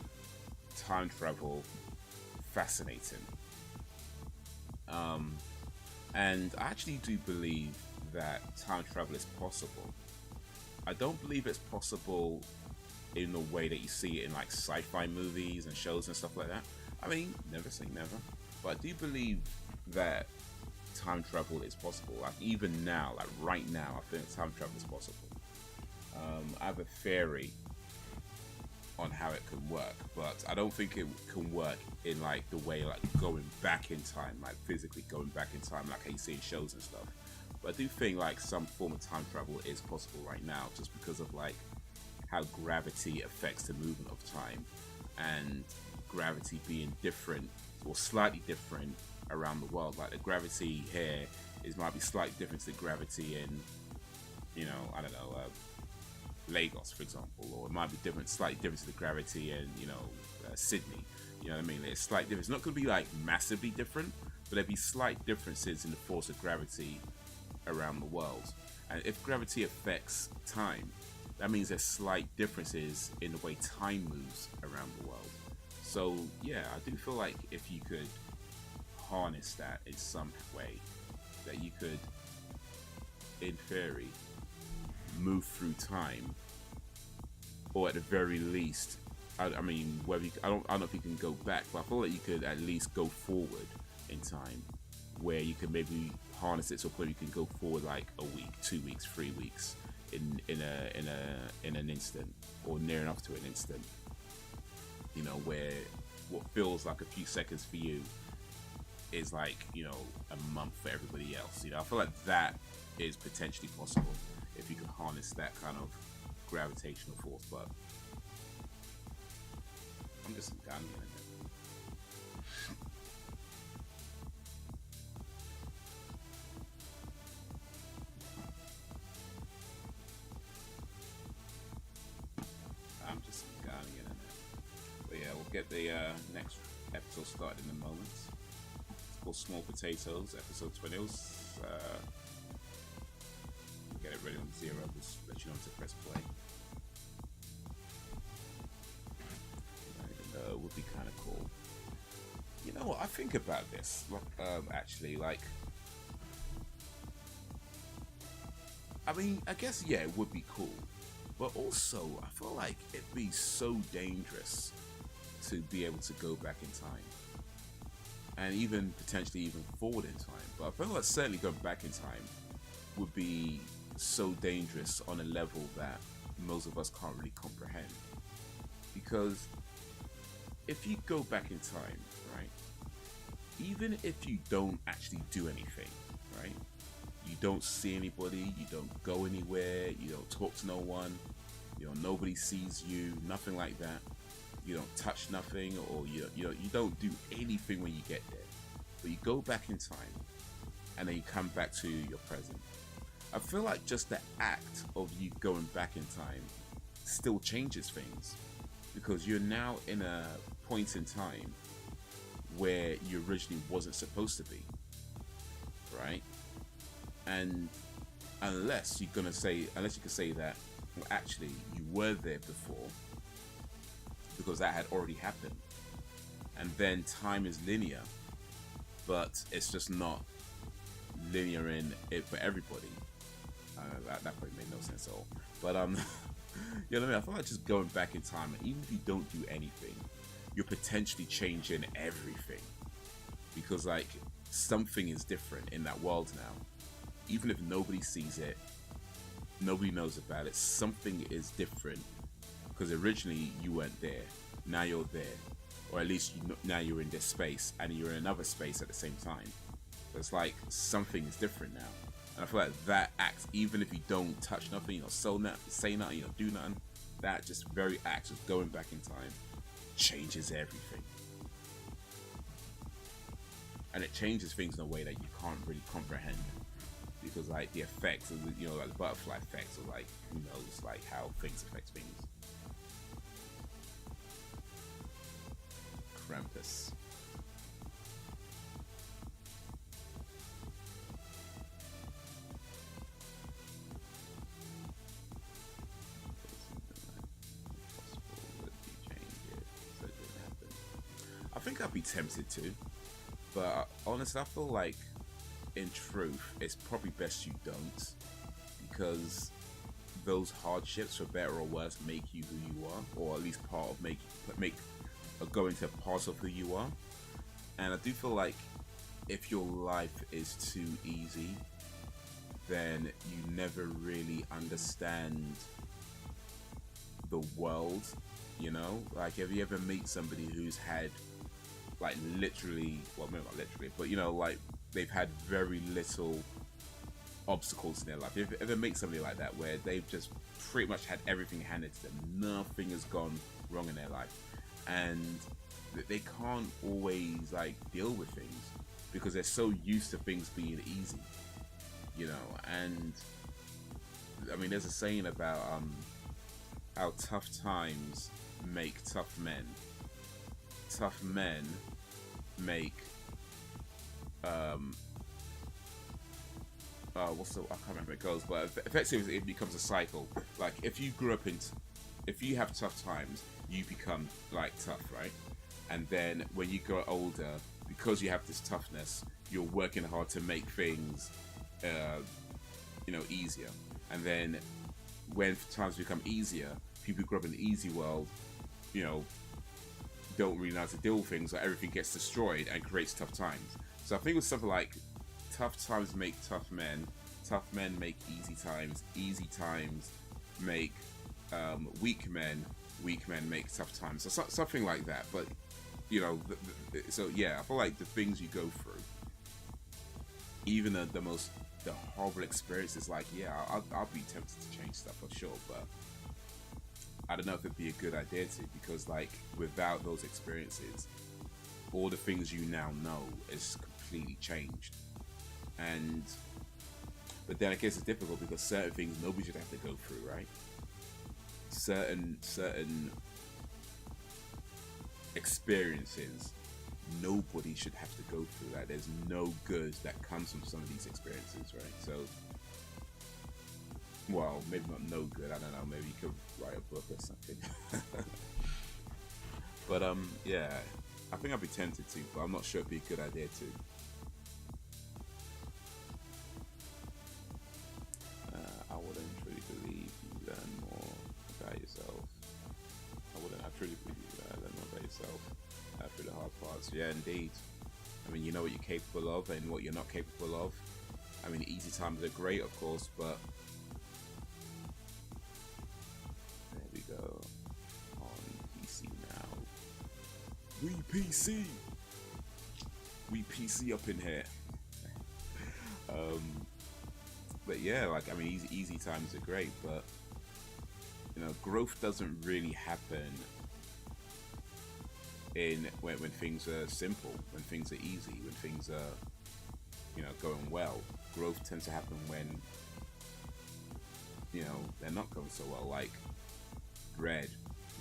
S1: time travel fascinating. And I actually do believe that time travel is possible. I don't believe it's possible in the way that you see it in like sci-fi movies and shows and stuff like that. I mean, never say never, but I do believe that time travel is possible. Like even now, like right now, I think time travel is possible. I have a theory on how it can work, but I don't think it can work in like the way like going back in time, like physically going back in time, like how you see in shows and stuff. But I do think like some form of time travel is possible right now, just because of like how gravity affects the movement of time, and gravity being different or slightly different around the world. Like the gravity here might be slightly different to the gravity in, you know, I don't know, Lagos, for example, or it might be slightly different to the gravity in, you know, Sydney. You know what I mean? It's slight difference. It's not going to be like massively different, but there'll be slight differences in the force of gravity around the world. And if gravity affects time, that means there's slight differences in the way time moves around the world. So yeah, I do feel like if you could harness that in some way, that you could, in theory, move through time, or at the very least, I mean, whether you, I don't know if you can go back, but I feel like you could at least go forward in time, where you can maybe harness it to a point you can go forward like a week, 2 weeks, 3 weeks in an instant, or near enough to an instant. You know, where what feels like a few seconds for you is like, you know, a month for everybody else. You know, I feel like that is potentially possible if you can harness that kind of gravitational force. But I'm just some Ghanaian in it. I'm just some Ghanaian in it. But yeah, we'll get the next episode started in a moment. It's called Small Potatoes, episode 20. Get it ready on 0, just let you know to press play. And, it would be kind of cool. You know what, I think about this, actually, like, I mean, I guess, yeah, it would be cool, but also, I feel like it'd be so dangerous to be able to go back in time, and even potentially even forward in time. But I feel like certainly going back in time would be so dangerous on a level that most of us can't really comprehend. Because if you go back in time, right, even if you don't actually do anything, right, you don't see anybody, you don't go anywhere, you don't talk to no one, you know, nobody sees you, nothing like that, you don't touch nothing, or you don't do anything when you get there, but you go back in time and then you come back to your present. I feel like just the act of you going back in time still changes things, because you're now in a point in time where you originally wasn't supposed to be, right? And unless you can say that, well, actually you were there before, because that had already happened, and then time is linear, but it's just not linear in it for everybody. That probably made no sense at all. But you know what I mean? I feel like just going back in time, and even if you don't do anything, you're potentially changing everything, because like something is different in that world now. Even if nobody sees it, nobody knows about it, something is different, because originally you weren't there, now you're there, or at least now you're in this space and you're in another space at the same time. It's like something is different now. And I feel like that act, even if you don't touch nothing, you know, say nothing, you know, do nothing, that just very act of going back in time changes everything. And it changes things in a way that you can't really comprehend, because like the effects of, you know, like the butterfly effects, or like, who knows, like how things affect things. Krampus. I think I'd be tempted to, but honestly, I feel like in truth, it's probably best you don't, because those hardships, for better or worse, make you who you are, or at least part of go into part of who you are. And I do feel like if your life is too easy, then you never really understand the world You know, like, have you ever meet somebody who's had, like, literally, well, maybe not literally, but, you know, like, they've had very little obstacles in their life? You ever meet somebody like that where they've just pretty much had everything handed to them, nothing has gone wrong in their life, and they can't always, like, deal with things because they're so used to things being easy, you know? And I mean, there's a saying about how tough times make tough men. Tough men make I can't remember how it goes, but effectively it becomes a cycle. Like, if you grew up if you have tough times, you become, like, tough, right? And then when you grow older, because you have this toughness, you're working hard to make things, you know, easier. And then when times become easier, people who grew up in the easy world, you know, don't really know how to deal with things, so everything gets destroyed and creates tough times. So I think with something like tough times make tough men make easy times make weak men make tough times. So something like that. But, you know, so yeah, I feel like the things you go through, even the horrible experiences, like, yeah, I'll be tempted to change stuff for sure, but I don't know if it'd be a good idea to, because, like, without those experiences, all the things you now know is completely changed. But then I guess it's difficult because certain things nobody should have to go through, right? Certain experiences nobody should have to go through. Like, there's no good that comes from some of these experiences, right? So, well, maybe not no good, I don't know, maybe you could write a book or something. But yeah, I think I'd be tempted to, but I'm not sure it'd be a good idea to. I wouldn't truly believe you learn more about yourself. I truly believe you learn more about yourself through the hard parts. Yeah, indeed. I mean, you know what you're capable of and what you're not capable of. I mean, easy times are great, of course, but there we go. On PC now. We PC up in here. But yeah, like, I mean, easy times are great, but, you know, growth doesn't really happen when things are simple, when things are easy, when things are, you know, going well. Growth tends to happen when, you know, they're not going so well. Like, bread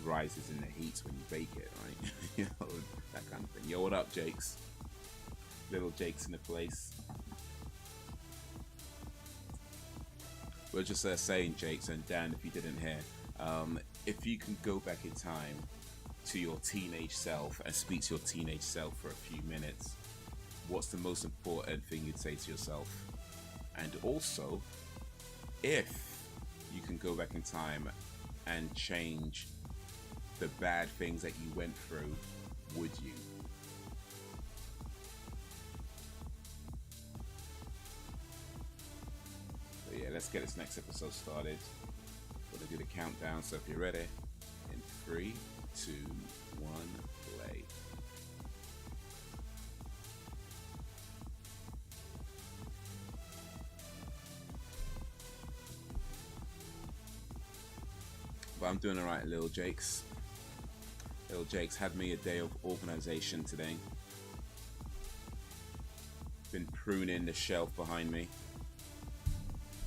S1: rises in the heat when you bake it, right? You know, that kind of thing. Yo, what up, Jakes? Little Jakes in the place. We're just saying, Jakes, and Dan, if you didn't hear, if you can go back in time to your teenage self and speak to your teenage self for a few minutes, what's the most important thing you'd say to yourself? And also, if you can go back in time and change the bad things that you went through, would you? So yeah, let's get this next episode started. We're gonna do the countdown, so if you're ready, in 3, 2, 1, play. But I'm doing alright, Little Jakes. Little Jakes had me a day of organization today. Been pruning the shelf behind me.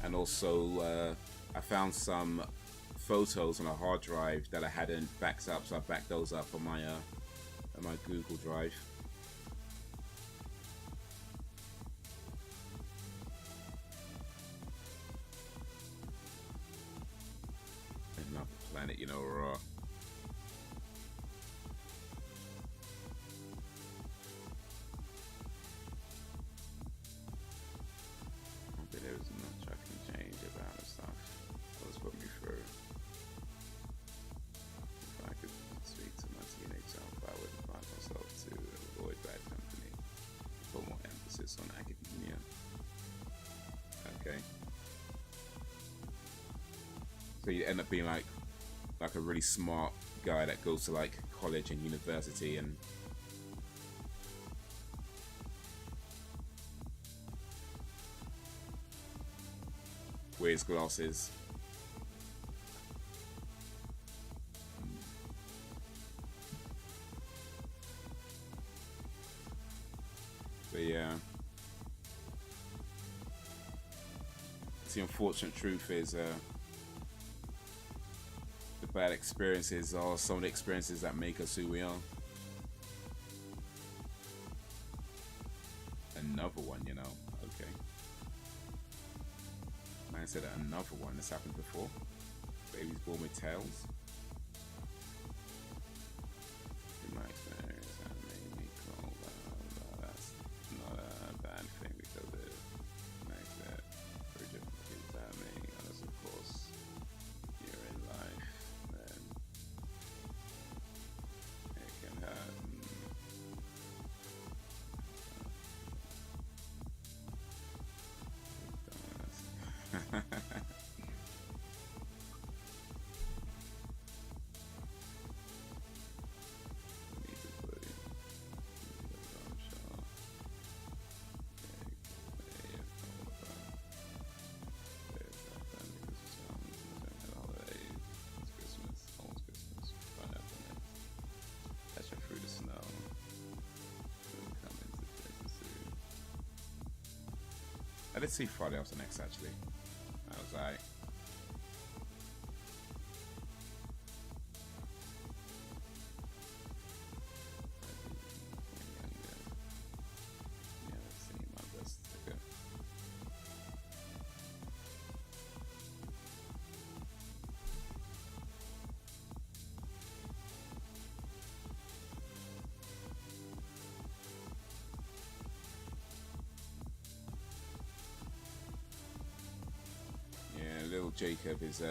S1: And also, I found some photos on a hard drive that I hadn't backed up, so I backed those up on my Google Drive. Another planet, you know, raw. There is much I can change about the stuff. Let's put me through. If I could speak to my teenage self, I would advise myself to avoid bad company. Put more emphasis on academia. Okay. So you end up being like like a really smart guy that goes to like college and university and wears glasses. But yeah, the unfortunate truth is the bad experiences are some of the experiences that make us who we are. Another one, you know. Okay. Man said another one. This happened before. Baby's born with tails. That's not a bad thing because it makes it very difficult to keep happening. Unless, of course, you're in life, then it can happen. I did see Friday After Next actually. I was like, little Jacob is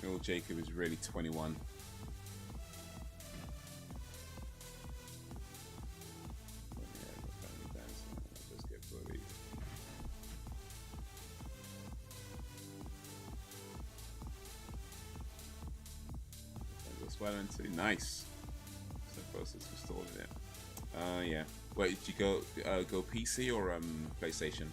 S1: little Jacob is really 21. Nice. Process installing it. Yeah. Wait, did you go PC or PlayStation?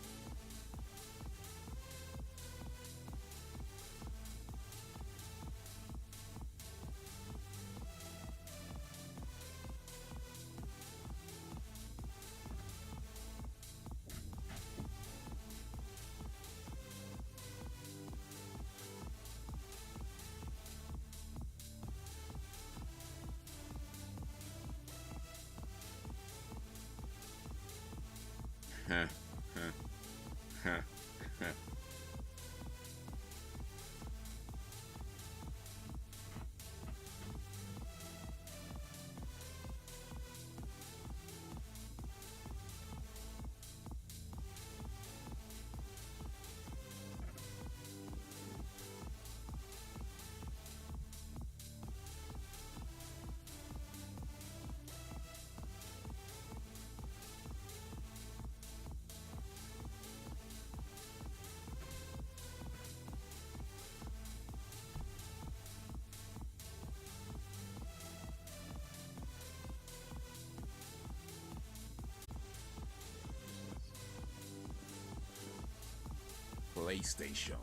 S1: PlayStation.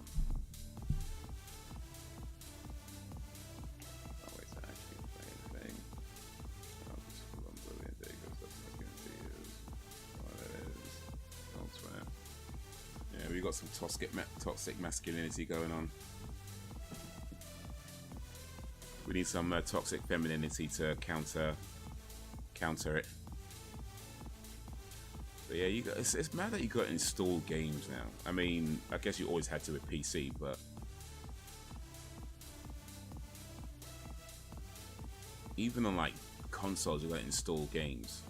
S1: Always actually play anything. I'll just pull on brilliant day because that's what I can see is what it is. Don't swear. Yeah, we got some toxic masculinity going on. We need some toxic femininity to counter it. But yeah, it's mad that you got installed games now. I mean, I guess you always had to with PC, but even on like consoles, you got to install games.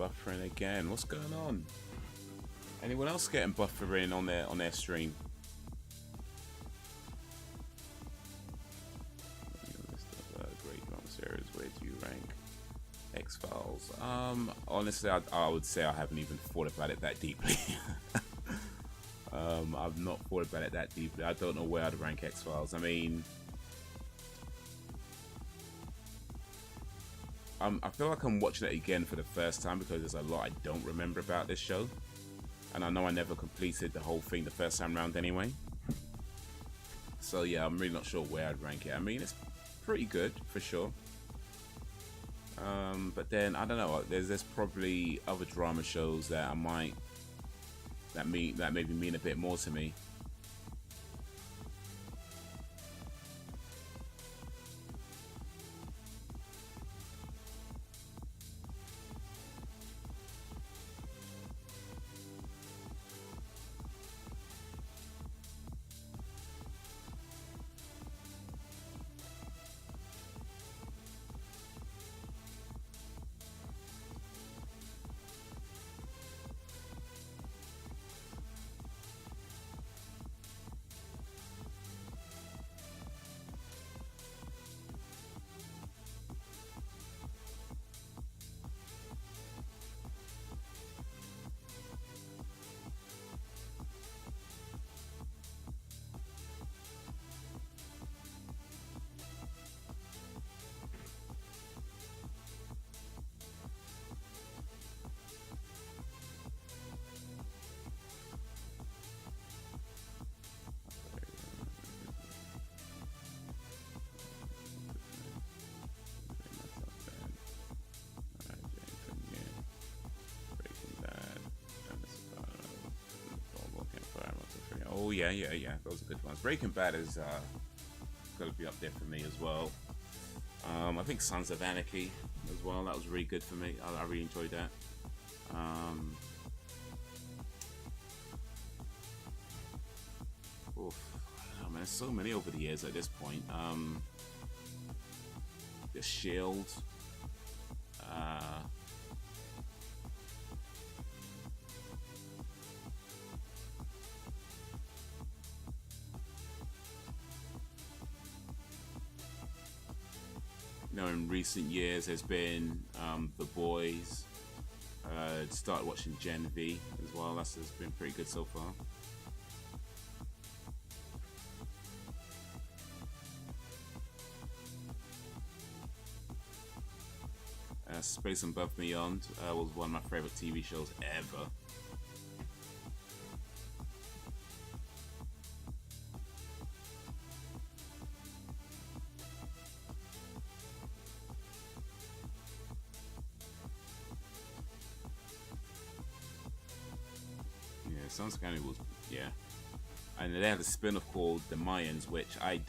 S1: buffering again. What's going on? Anyone else getting buffering on their stream? Great drama series. Where do you rank X-Files? Honestly, I would say I haven't even thought about it that deeply. I've not thought about it that deeply. I don't know where I'd rank X-Files. I mean, I feel like I'm watching it again for the first time because there's a lot I don't remember about this show. And I know I never completed the whole thing the first time round anyway. So yeah, I'm really not sure where I'd rank it. I mean, it's pretty good for sure. But then, I don't know, there's probably other drama shows that I might, that maybe mean a bit more to me. Oh yeah, those are good ones. Breaking Bad is gonna be up there for me as well. I think Sons of Anarchy as well. That was really good for me. I really enjoyed that. Oof. I don't know, man, there's so many over the years at this point. The Shield. In recent years, there's been The Boys. Started watching Gen V as well. That's been pretty good so far. Space and Above Beyond was one of my favorite TV shows ever. Sons of Anarchy was, yeah. And they had a spin-off called The Mayans, which I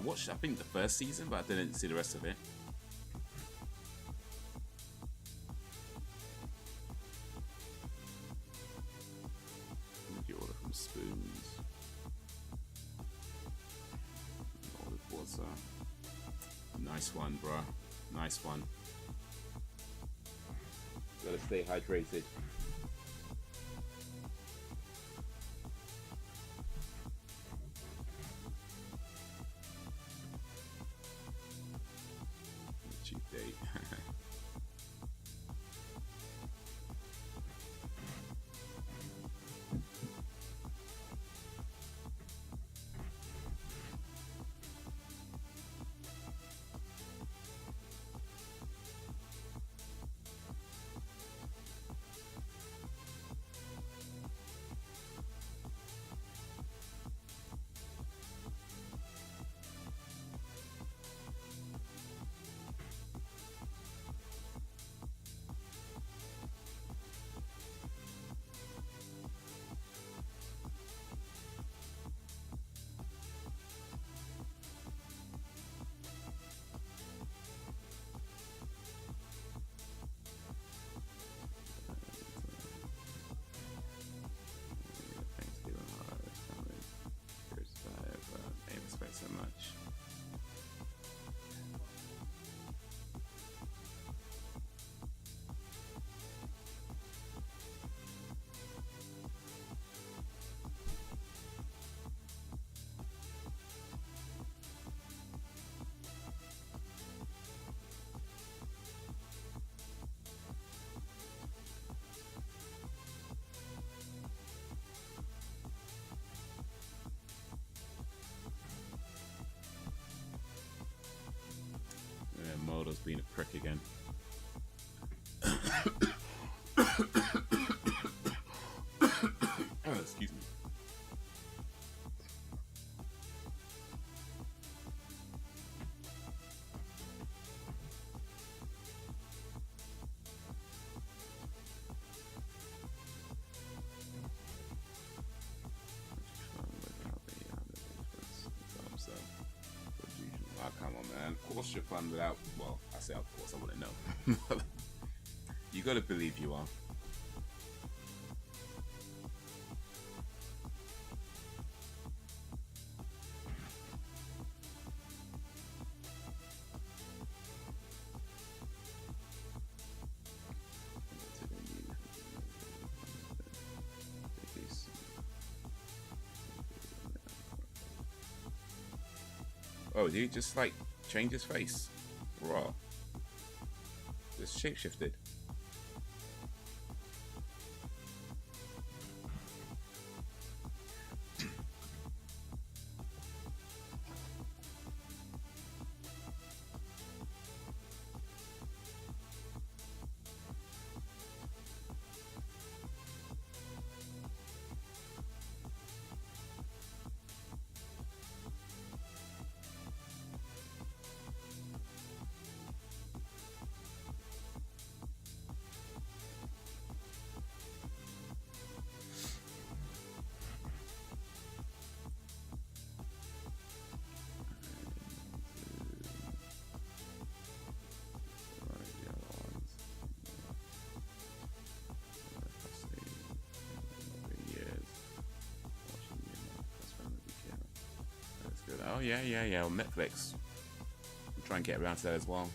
S1: watched, I think, the first season, but I didn't see the rest of it. What did you order from Spoons? Ordered Corsair. Nice one, bro. Nice one. Gotta stay hydrated. being a prick again. Oh, excuse me. Oh, come on, man. Of course you're fun without... Well, I say of course, I wouldn't know. You gotta believe you are. Oh, did he just like change his face? Raw. Just shapeshifted. Oh yeah, on Netflix. I'll try and get around to that as well.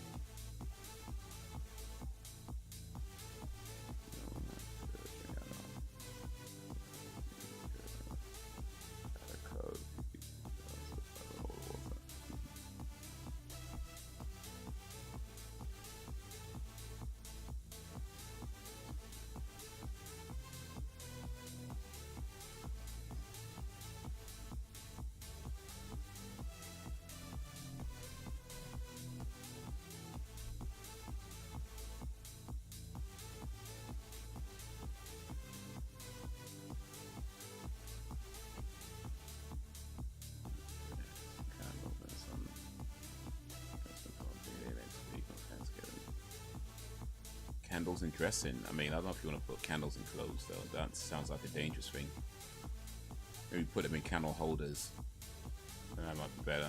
S1: Candles and dressing. I mean, I don't know if you want to put candles in clothes though. That sounds like a dangerous thing. Maybe put them in candle holders. That might be better.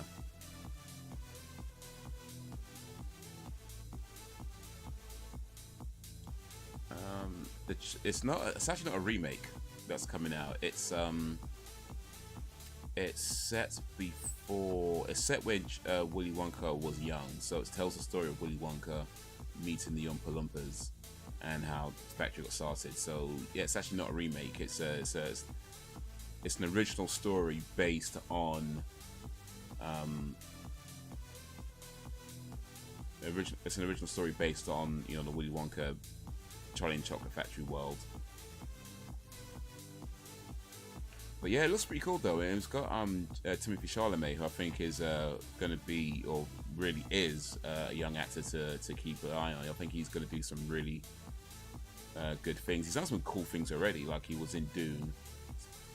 S1: It's actually not a remake that's coming out. It's set when Willy Wonka was young, so it tells the story of Willy Wonka meeting the Oompa Loompas and how the factory got started. So yeah, it's actually not a remake. It's an original story based on it's an original story based on, you know, the Willy Wonka Charlie and Chocolate Factory world. But yeah, it looks pretty cool though. And it's got Timothée Chalamet, who I think is going to be, or really is, a young actor to keep an eye on. I think he's going to do some really good things. He's done some cool things already, like he was in Dune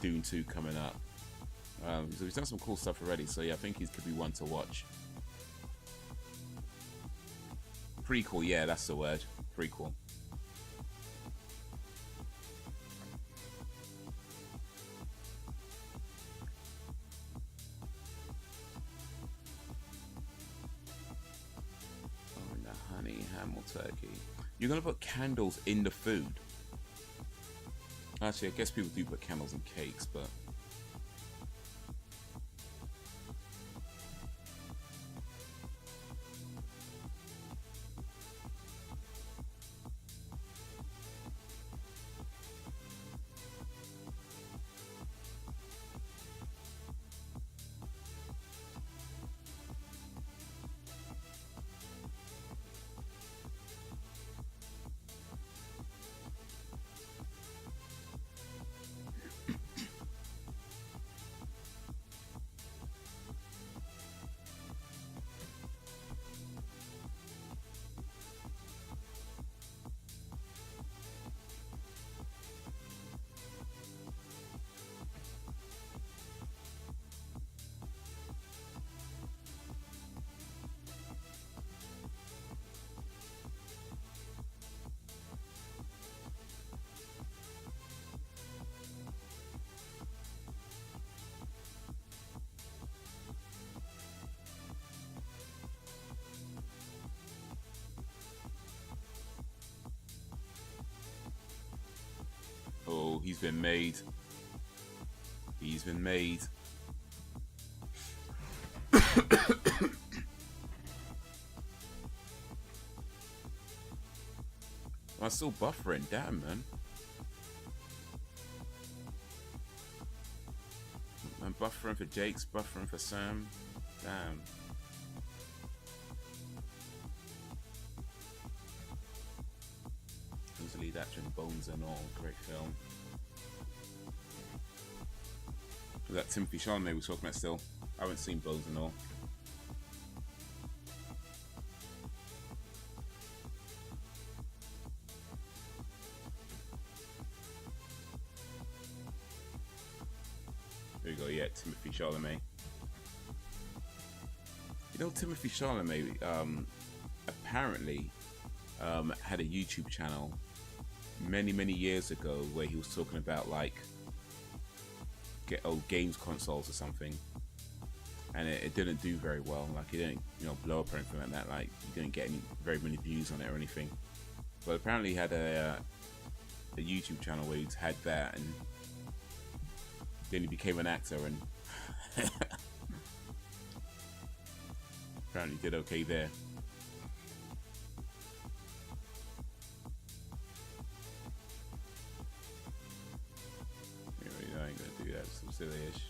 S1: 2 coming up. So he's done some cool stuff already. So yeah, I think he could be one to watch. Prequel, yeah, that's the word. Prequel. Turkey. You're gonna put candles in the food. Actually, I guess people do put candles in cakes, but He's been made. He's been made. I'm still buffering. Damn, man. I'm buffering for Jake's, buffering for Sam. Damn. Who's the lead actor in Bones and All? Great film. Was that Timothy Chalamet we're talking about still? I haven't seen Bones and All. There we go, yeah, Timothy Chalamet. You know, Timothy Chalamet apparently had a YouTube channel many years ago where he was talking about like old games consoles or something, and it didn't do very well. Like, it didn't, you know, blow up or anything like that. Like, you didn't get very many views on it or anything. But apparently he had a YouTube channel where he had that, and then he became an actor and apparently did okay there. I ain't gonna do that, it's so silly-ish.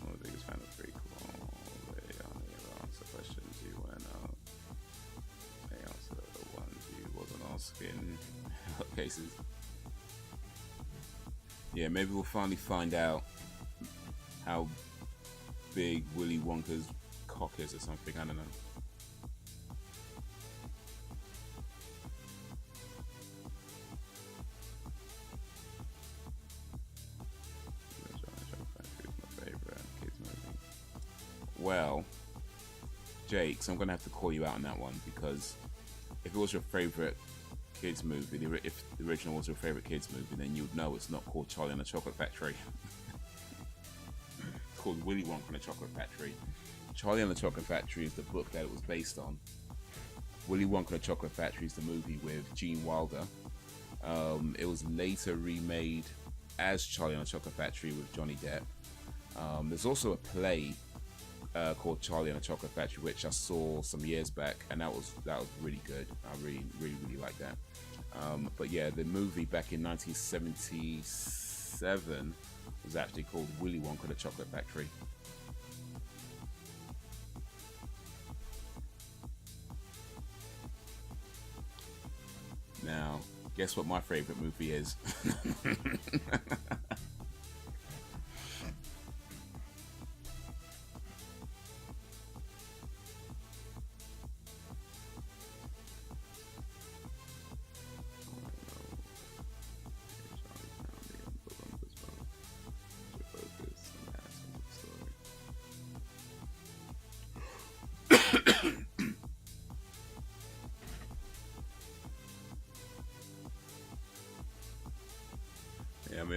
S1: One of the biggest fan of pretty cool. They only ever answer questions you wanna know. They answer the ones you wasn't asking. Cases. Yeah, maybe we'll finally find out how big Willy Wonka's cock is or something, I don't know. Well, Jake, so I'm gonna have to call you out on that one, because if it was your favorite kids movie, if the original was your favorite kids movie, then you'd know it's not called Charlie and the Chocolate Factory. It's called Willy Wonka and the Chocolate Factory. Charlie and the Chocolate Factory is the book that it was based on. Willy Wonka and the Chocolate Factory is the movie with Gene Wilder. It was later remade as Charlie and the Chocolate Factory with Johnny Depp. There's also a play called Charlie and the Chocolate Factory, which I saw some years back, and that was really good. I really liked that. But yeah, the movie back in 1977 was actually called Willy Wonka and the Chocolate Factory. Now, guess what my favorite movie is?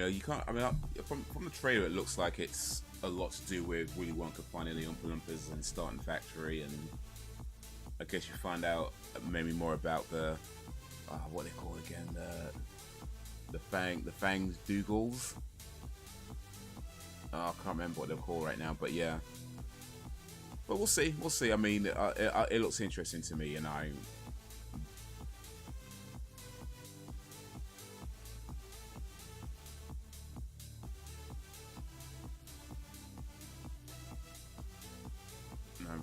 S1: You can't. I mean, from the trailer, it looks like it's a lot to do with Willy Wonka finding the Oompa Loompas and starting the factory, and I guess you find out maybe more about the what they call again, the Fangs Dougals. I can't remember what they're called right now, but yeah. But we'll see. We'll see. I mean, it looks interesting to me, and I've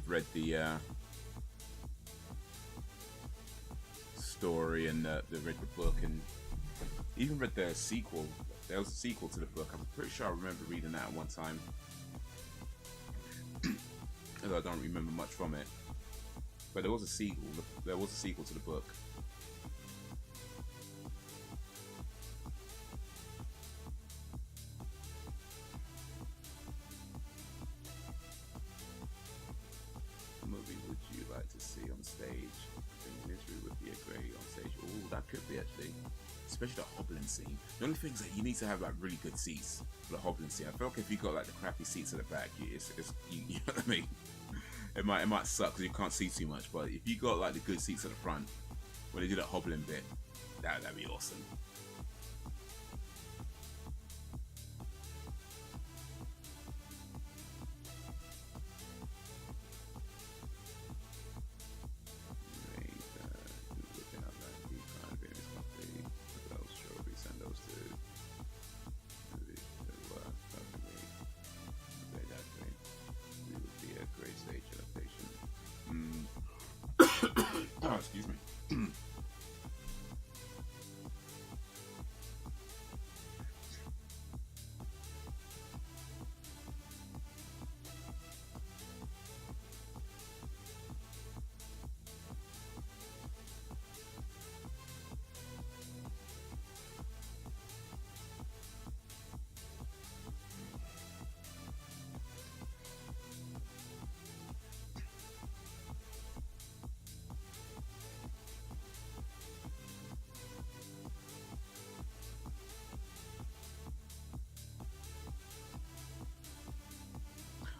S1: read the story and read the book, and even read the sequel. There was a sequel to the book. I'm pretty sure I remember reading that at one time, although I don't remember much from it. But there was a sequel. There was a sequel to the book. Especially the hobbling scene. The only thing is that you need to have like really good seats for the hobbling scene. I feel like if you got like the crappy seats at the back, you know what I mean? It might suck because you can't see too much. But if you got like the good seats at the front, when they do that hobbling bit, that'd be awesome. Oh, excuse me.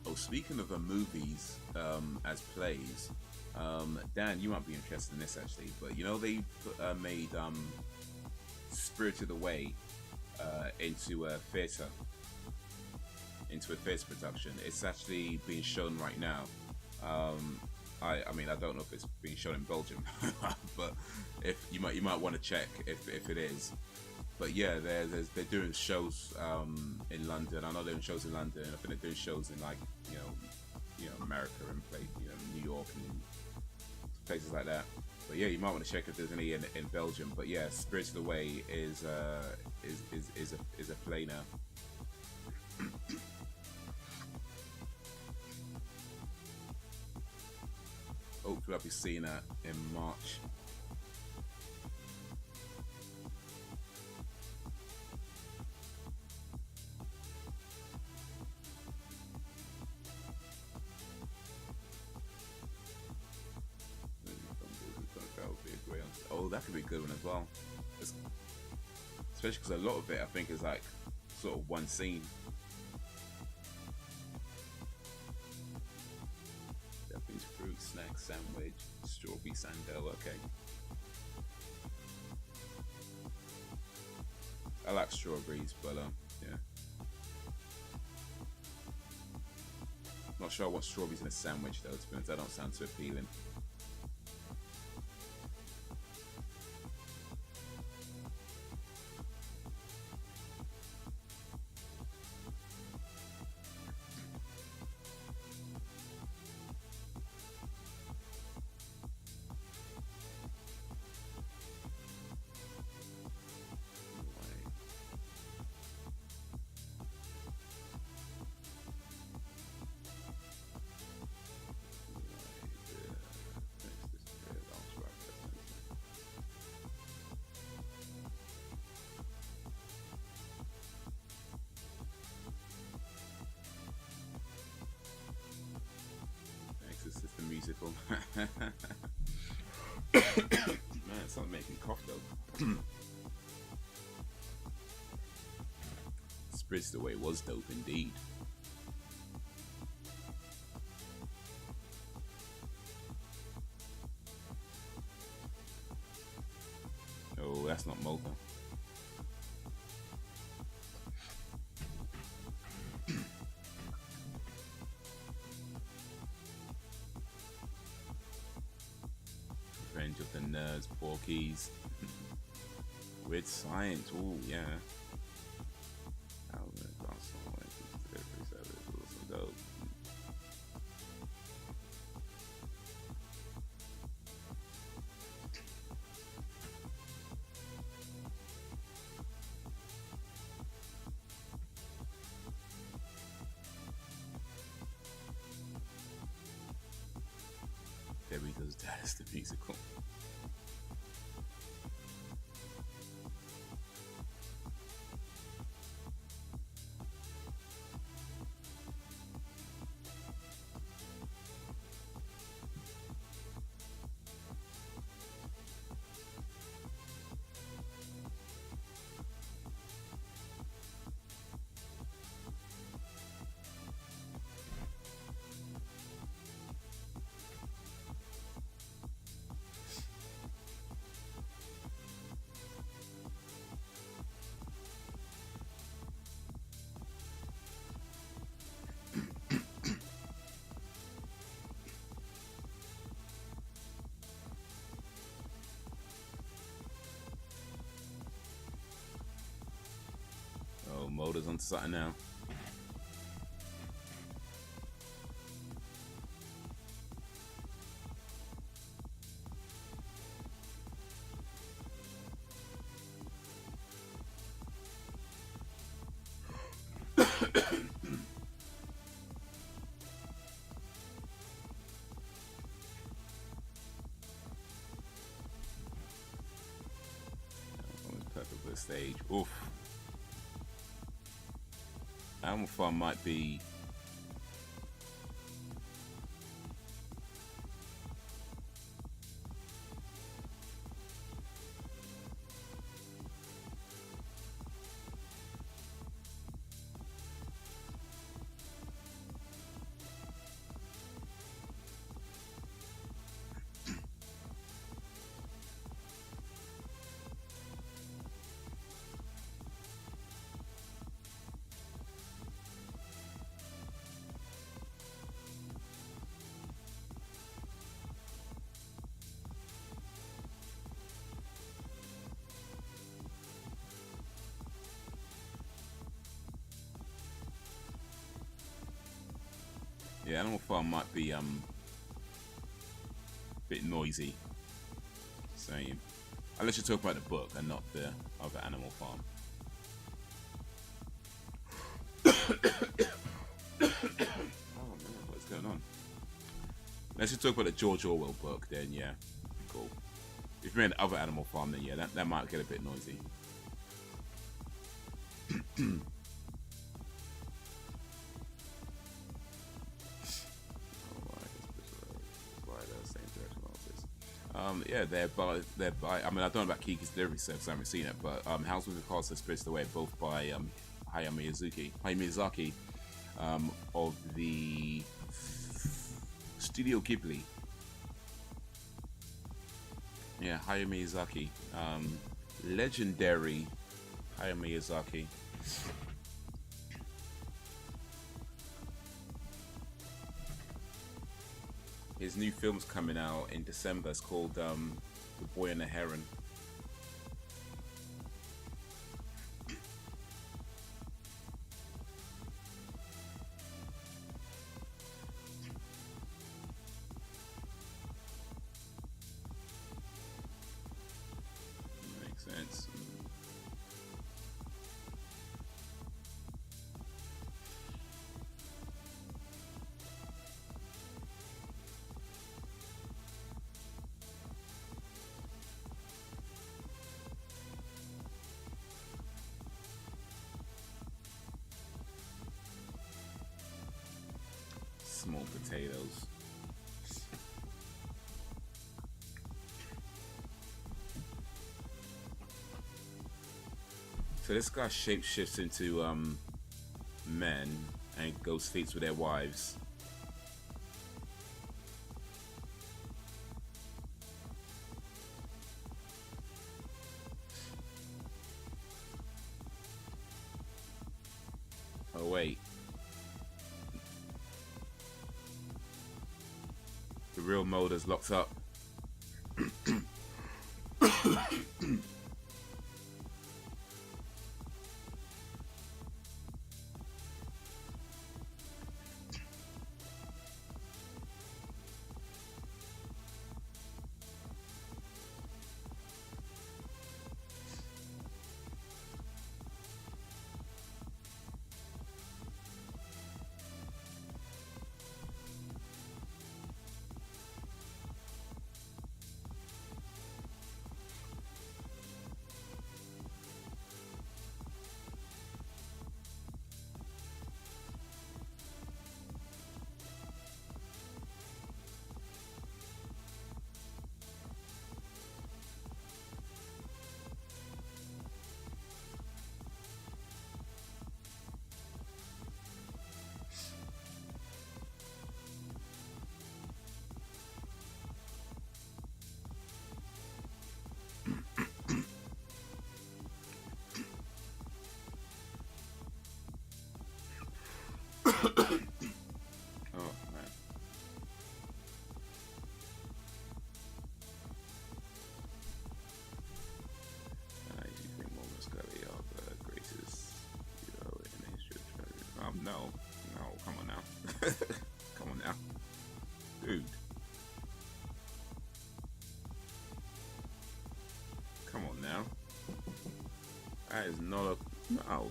S1: Oh, speaking of movies as plays, Dan, you might be interested in this actually, but you know they made Spirited Away into a theatre production. It's actually being shown right now. I mean I don't know if it's being shown in Belgium, but if you might want to check if it is. But yeah, they're doing shows in London. I know they're doing shows in London. I think they're doing shows in like you know America and New York and places like that. But yeah, you might want to check if there's any in Belgium. But yeah, Spirited Away is a play now. Hopefully, I'll be seeing that in March. Oh, that could be a good one as well. Especially because a lot of it, I think, is like sort of one scene. Japanese fruit snack sandwich, strawberry sandal. Okay. I like strawberries, but yeah. Not sure I want strawberries in a sandwich though. To be honest, that don't sound too appealing. Musical. Man, it's not making cough though. Spirited Away was dope indeed. Oh, that's not Mocha. Revenge of the Nerds, Porkies. Weird Science, oh yeah. Debbie Does Dallas the musical. motors onto something now. Stage. Oof. Animal Farm might be yeah, Animal Farm might be a bit noisy. Same. Unless you're talking about the book and not the other Animal Farm. Oh man, what's going on? Unless you talk about the George Orwell book, then yeah, cool. If you're in the other Animal Farm, then yeah, that might get a bit noisy. Yeah, they're by. I mean, I don't know about Kiki's delivery service. I haven't seen it, but House with the Cards are spirited away, both by Hayao Miyazaki, of the Studio Ghibli. Yeah, Hayao Miyazaki, legendary Hayao Miyazaki. His new film's coming out in December. It's called The Boy and the Heron. Makes sense. Small potatoes. So this guy shapeshifts into men and goes feats with their wives. Oh wait. The real motor's locked up. no, come on now. Come on now. Dude. Come on now. That is not a... No.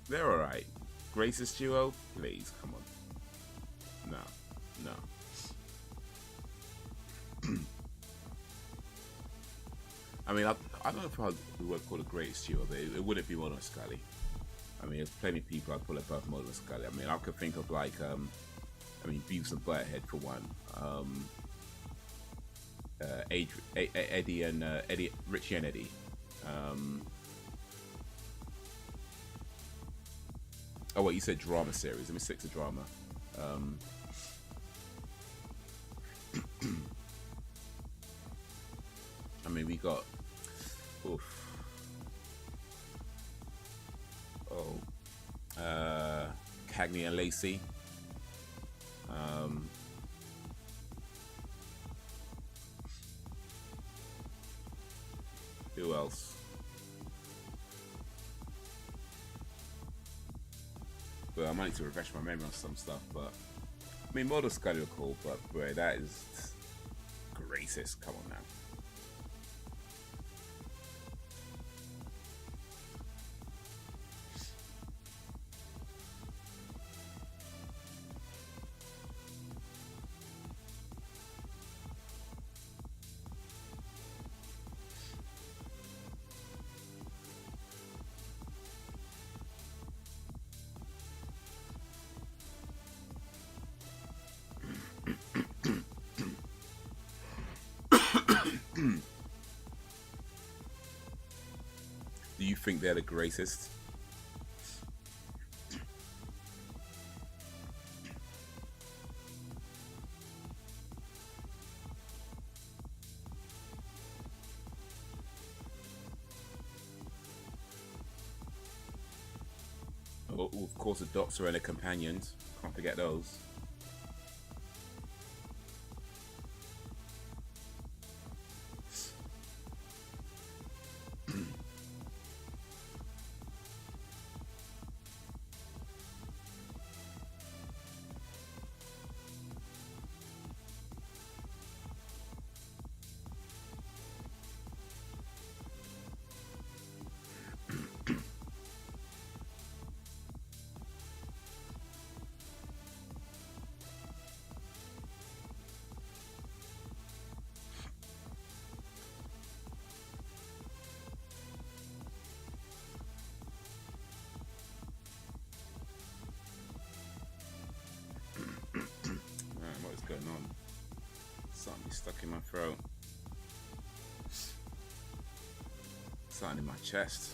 S1: They're alright. Greatest duo? Please, come on. No. I mean, I don't know if we would call it greatest duo, but it wouldn't be Mono and Scully. I mean, there's plenty of people I'd put above Mono and Scully. I mean, I could think of like, Beavis and Butthead for one. Eddie and Richie and Eddie. Oh, wait, you said drama series. Let me stick to drama. I mean, we got... Oof. Oh. Cagney and Lacey. Who else? But I might need to refresh my memory on some stuff, but I mean, Model Scully are cool, but boy, that is greatest. Come on now. Do you think they're the greatest? Oh, of course, the Doctor and the companions. Can't forget those. Going on? Something stuck in my throat. Something in my chest.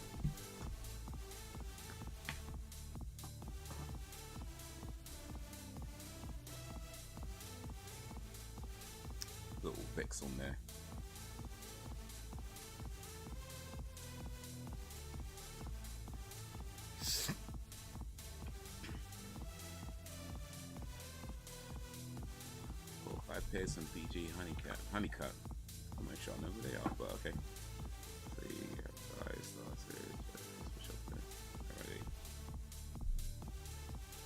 S1: Little Vicks on there. Here's some BG Honeycut. I'm not sure I know who they are, but okay.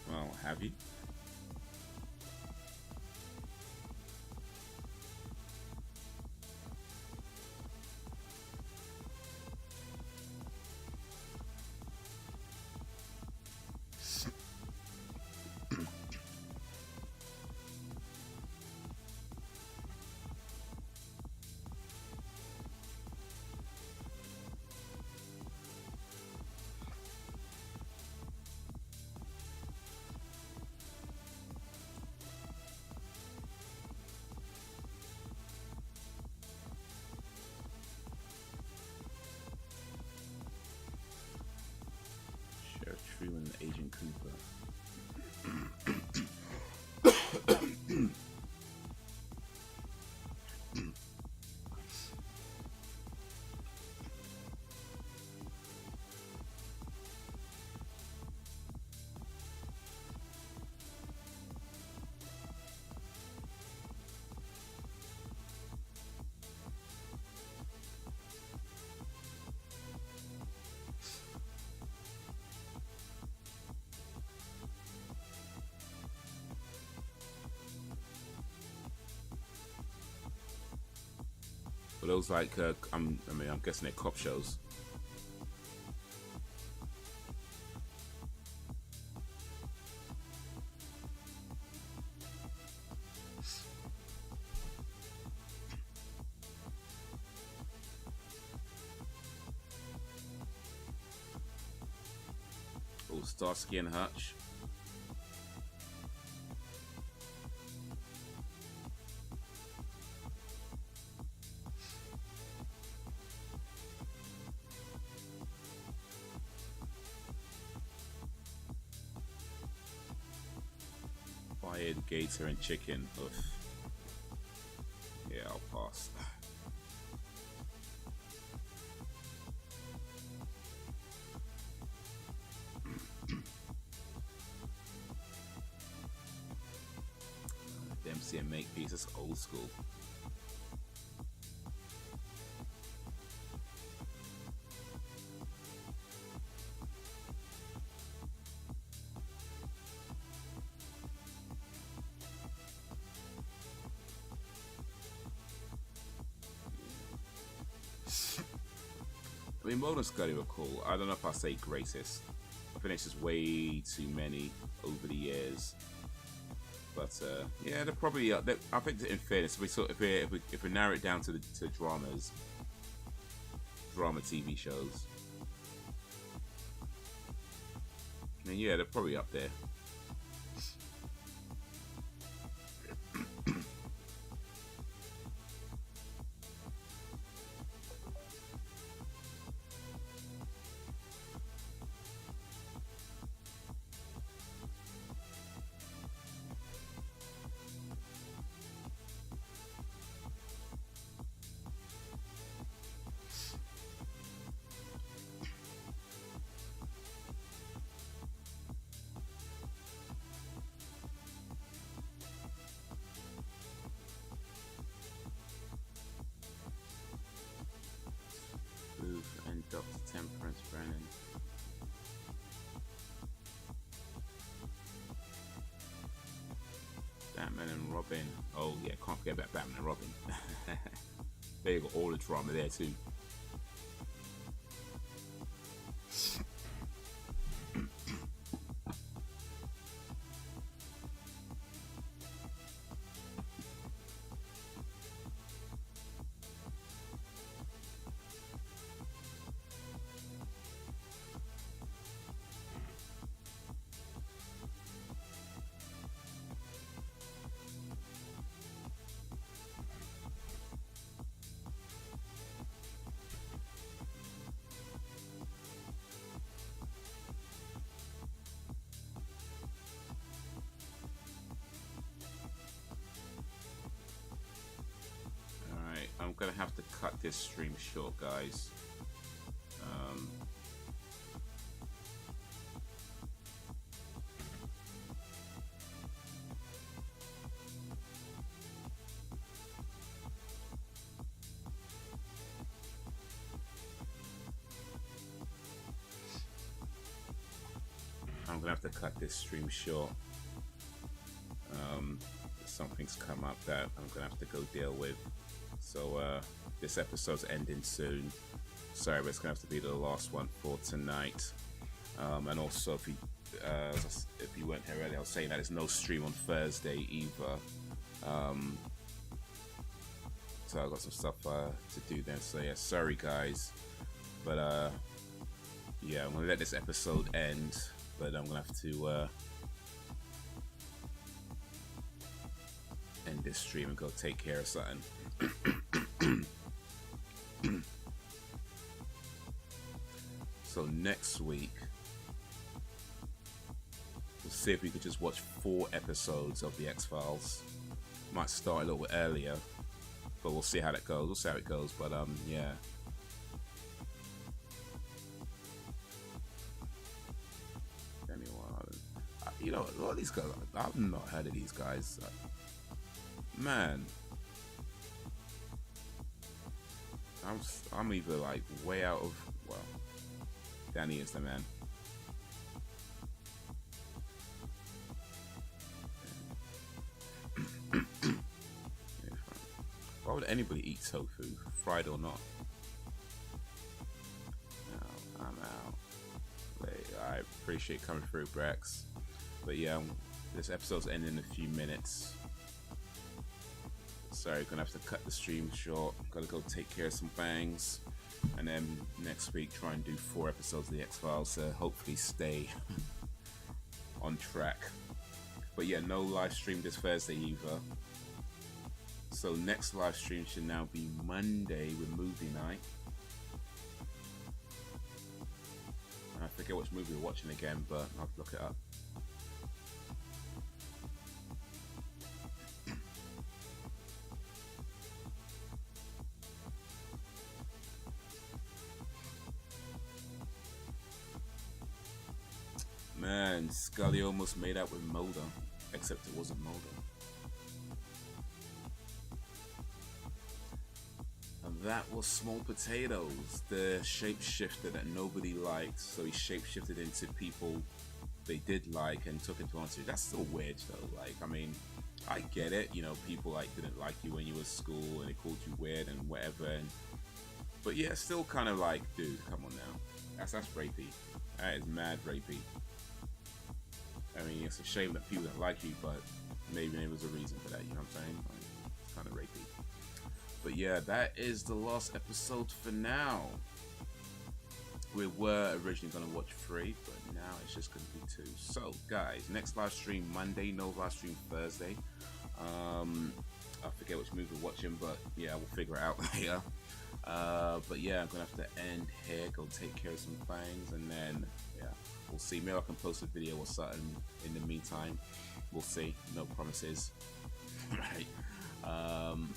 S1: Well, have you? And Agent Cooper. Are those like I'm guessing they're cop shows. Oh, Starsky and Hutch. Fired gator and chicken. Oof. Yeah, I'll pass. Dempsey and Makepeace, that's old school. I mean, Mulder and Scully were cool. I don't know if I say greatest. I think it's just way too many over the years. But yeah, they're probably. I think, in fairness, if we narrow it down to dramas, drama TV shows, then yeah, they're probably up there. And Dr. Temperance Brennan. Batman and Robin. Oh yeah, can't forget about Batman and Robin. They got all the drama there too. I'm gonna have to cut this stream short, guys. I'm gonna have to cut this stream short. Something's come up that I'm gonna have to go deal with. So this episode's ending soon. Sorry, but it's gonna have to be the last one for tonight. And also, if you weren't here earlier, I was saying that there's no stream on Thursday either. So I've got some stuff to do then. So yeah, sorry guys, but yeah, I'm gonna let this episode end. But I'm gonna have to end this stream and go take care of something. So next week we'll see if we could just watch 4 episodes of the X-Files. Might start a little bit earlier, but we'll see how that goes. We'll see how it goes. But yeah. You know, a lot of these guys, I've not heard of these guys. Man, I'm either like way out of, well, Danny is the man. Why would anybody eat tofu, fried or not. No, I'm out. I appreciate coming through, Brax. But yeah, this episode's ending in a few minutes. Sorry, gonna have to cut the stream short. Gotta go take care of some things. And then next week try and do 4 episodes of the X-Files to hopefully stay on track. But yeah, no live stream this Thursday either. So next live stream should now be Monday with movie night. I forget which movie we're watching again, but I'll have to look it up. Man, Scully almost made out with Mulder, except it wasn't Mulder. And that was Small Potatoes, the shapeshifter that nobody liked, so he shapeshifted into people they did like and took it to answer. That's still weird though. Like, I mean, I get it, you know, people like didn't like you when you were at school and they called you weird and whatever, but yeah, still kind of like, dude, come on now. That's rapey. That is mad rapey. I mean, it's a shame that people don't like you, but maybe there was a reason for that, you know what I'm saying? Like, it's kind of rapey. But yeah, that is the last episode for now. We were originally going to watch 3, but now it's just going to be 2. So, guys, next live stream Monday, no live stream Thursday. I forget which movie we're watching, but yeah, we'll figure it out later. But yeah, I'm going to have to end here, go take care of some things, and then, yeah, we'll see. Maybe I can post a video or something in the meantime. We'll see. No promises. Right. And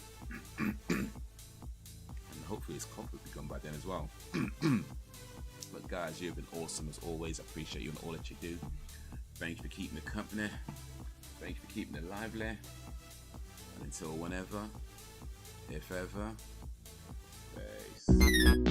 S1: hopefully his cough will be gone by then as well. But guys, you've been awesome as always. I appreciate you and all that you do. Thank you for keeping the company. Thank you for keeping it lively. And until whenever, if ever, peace.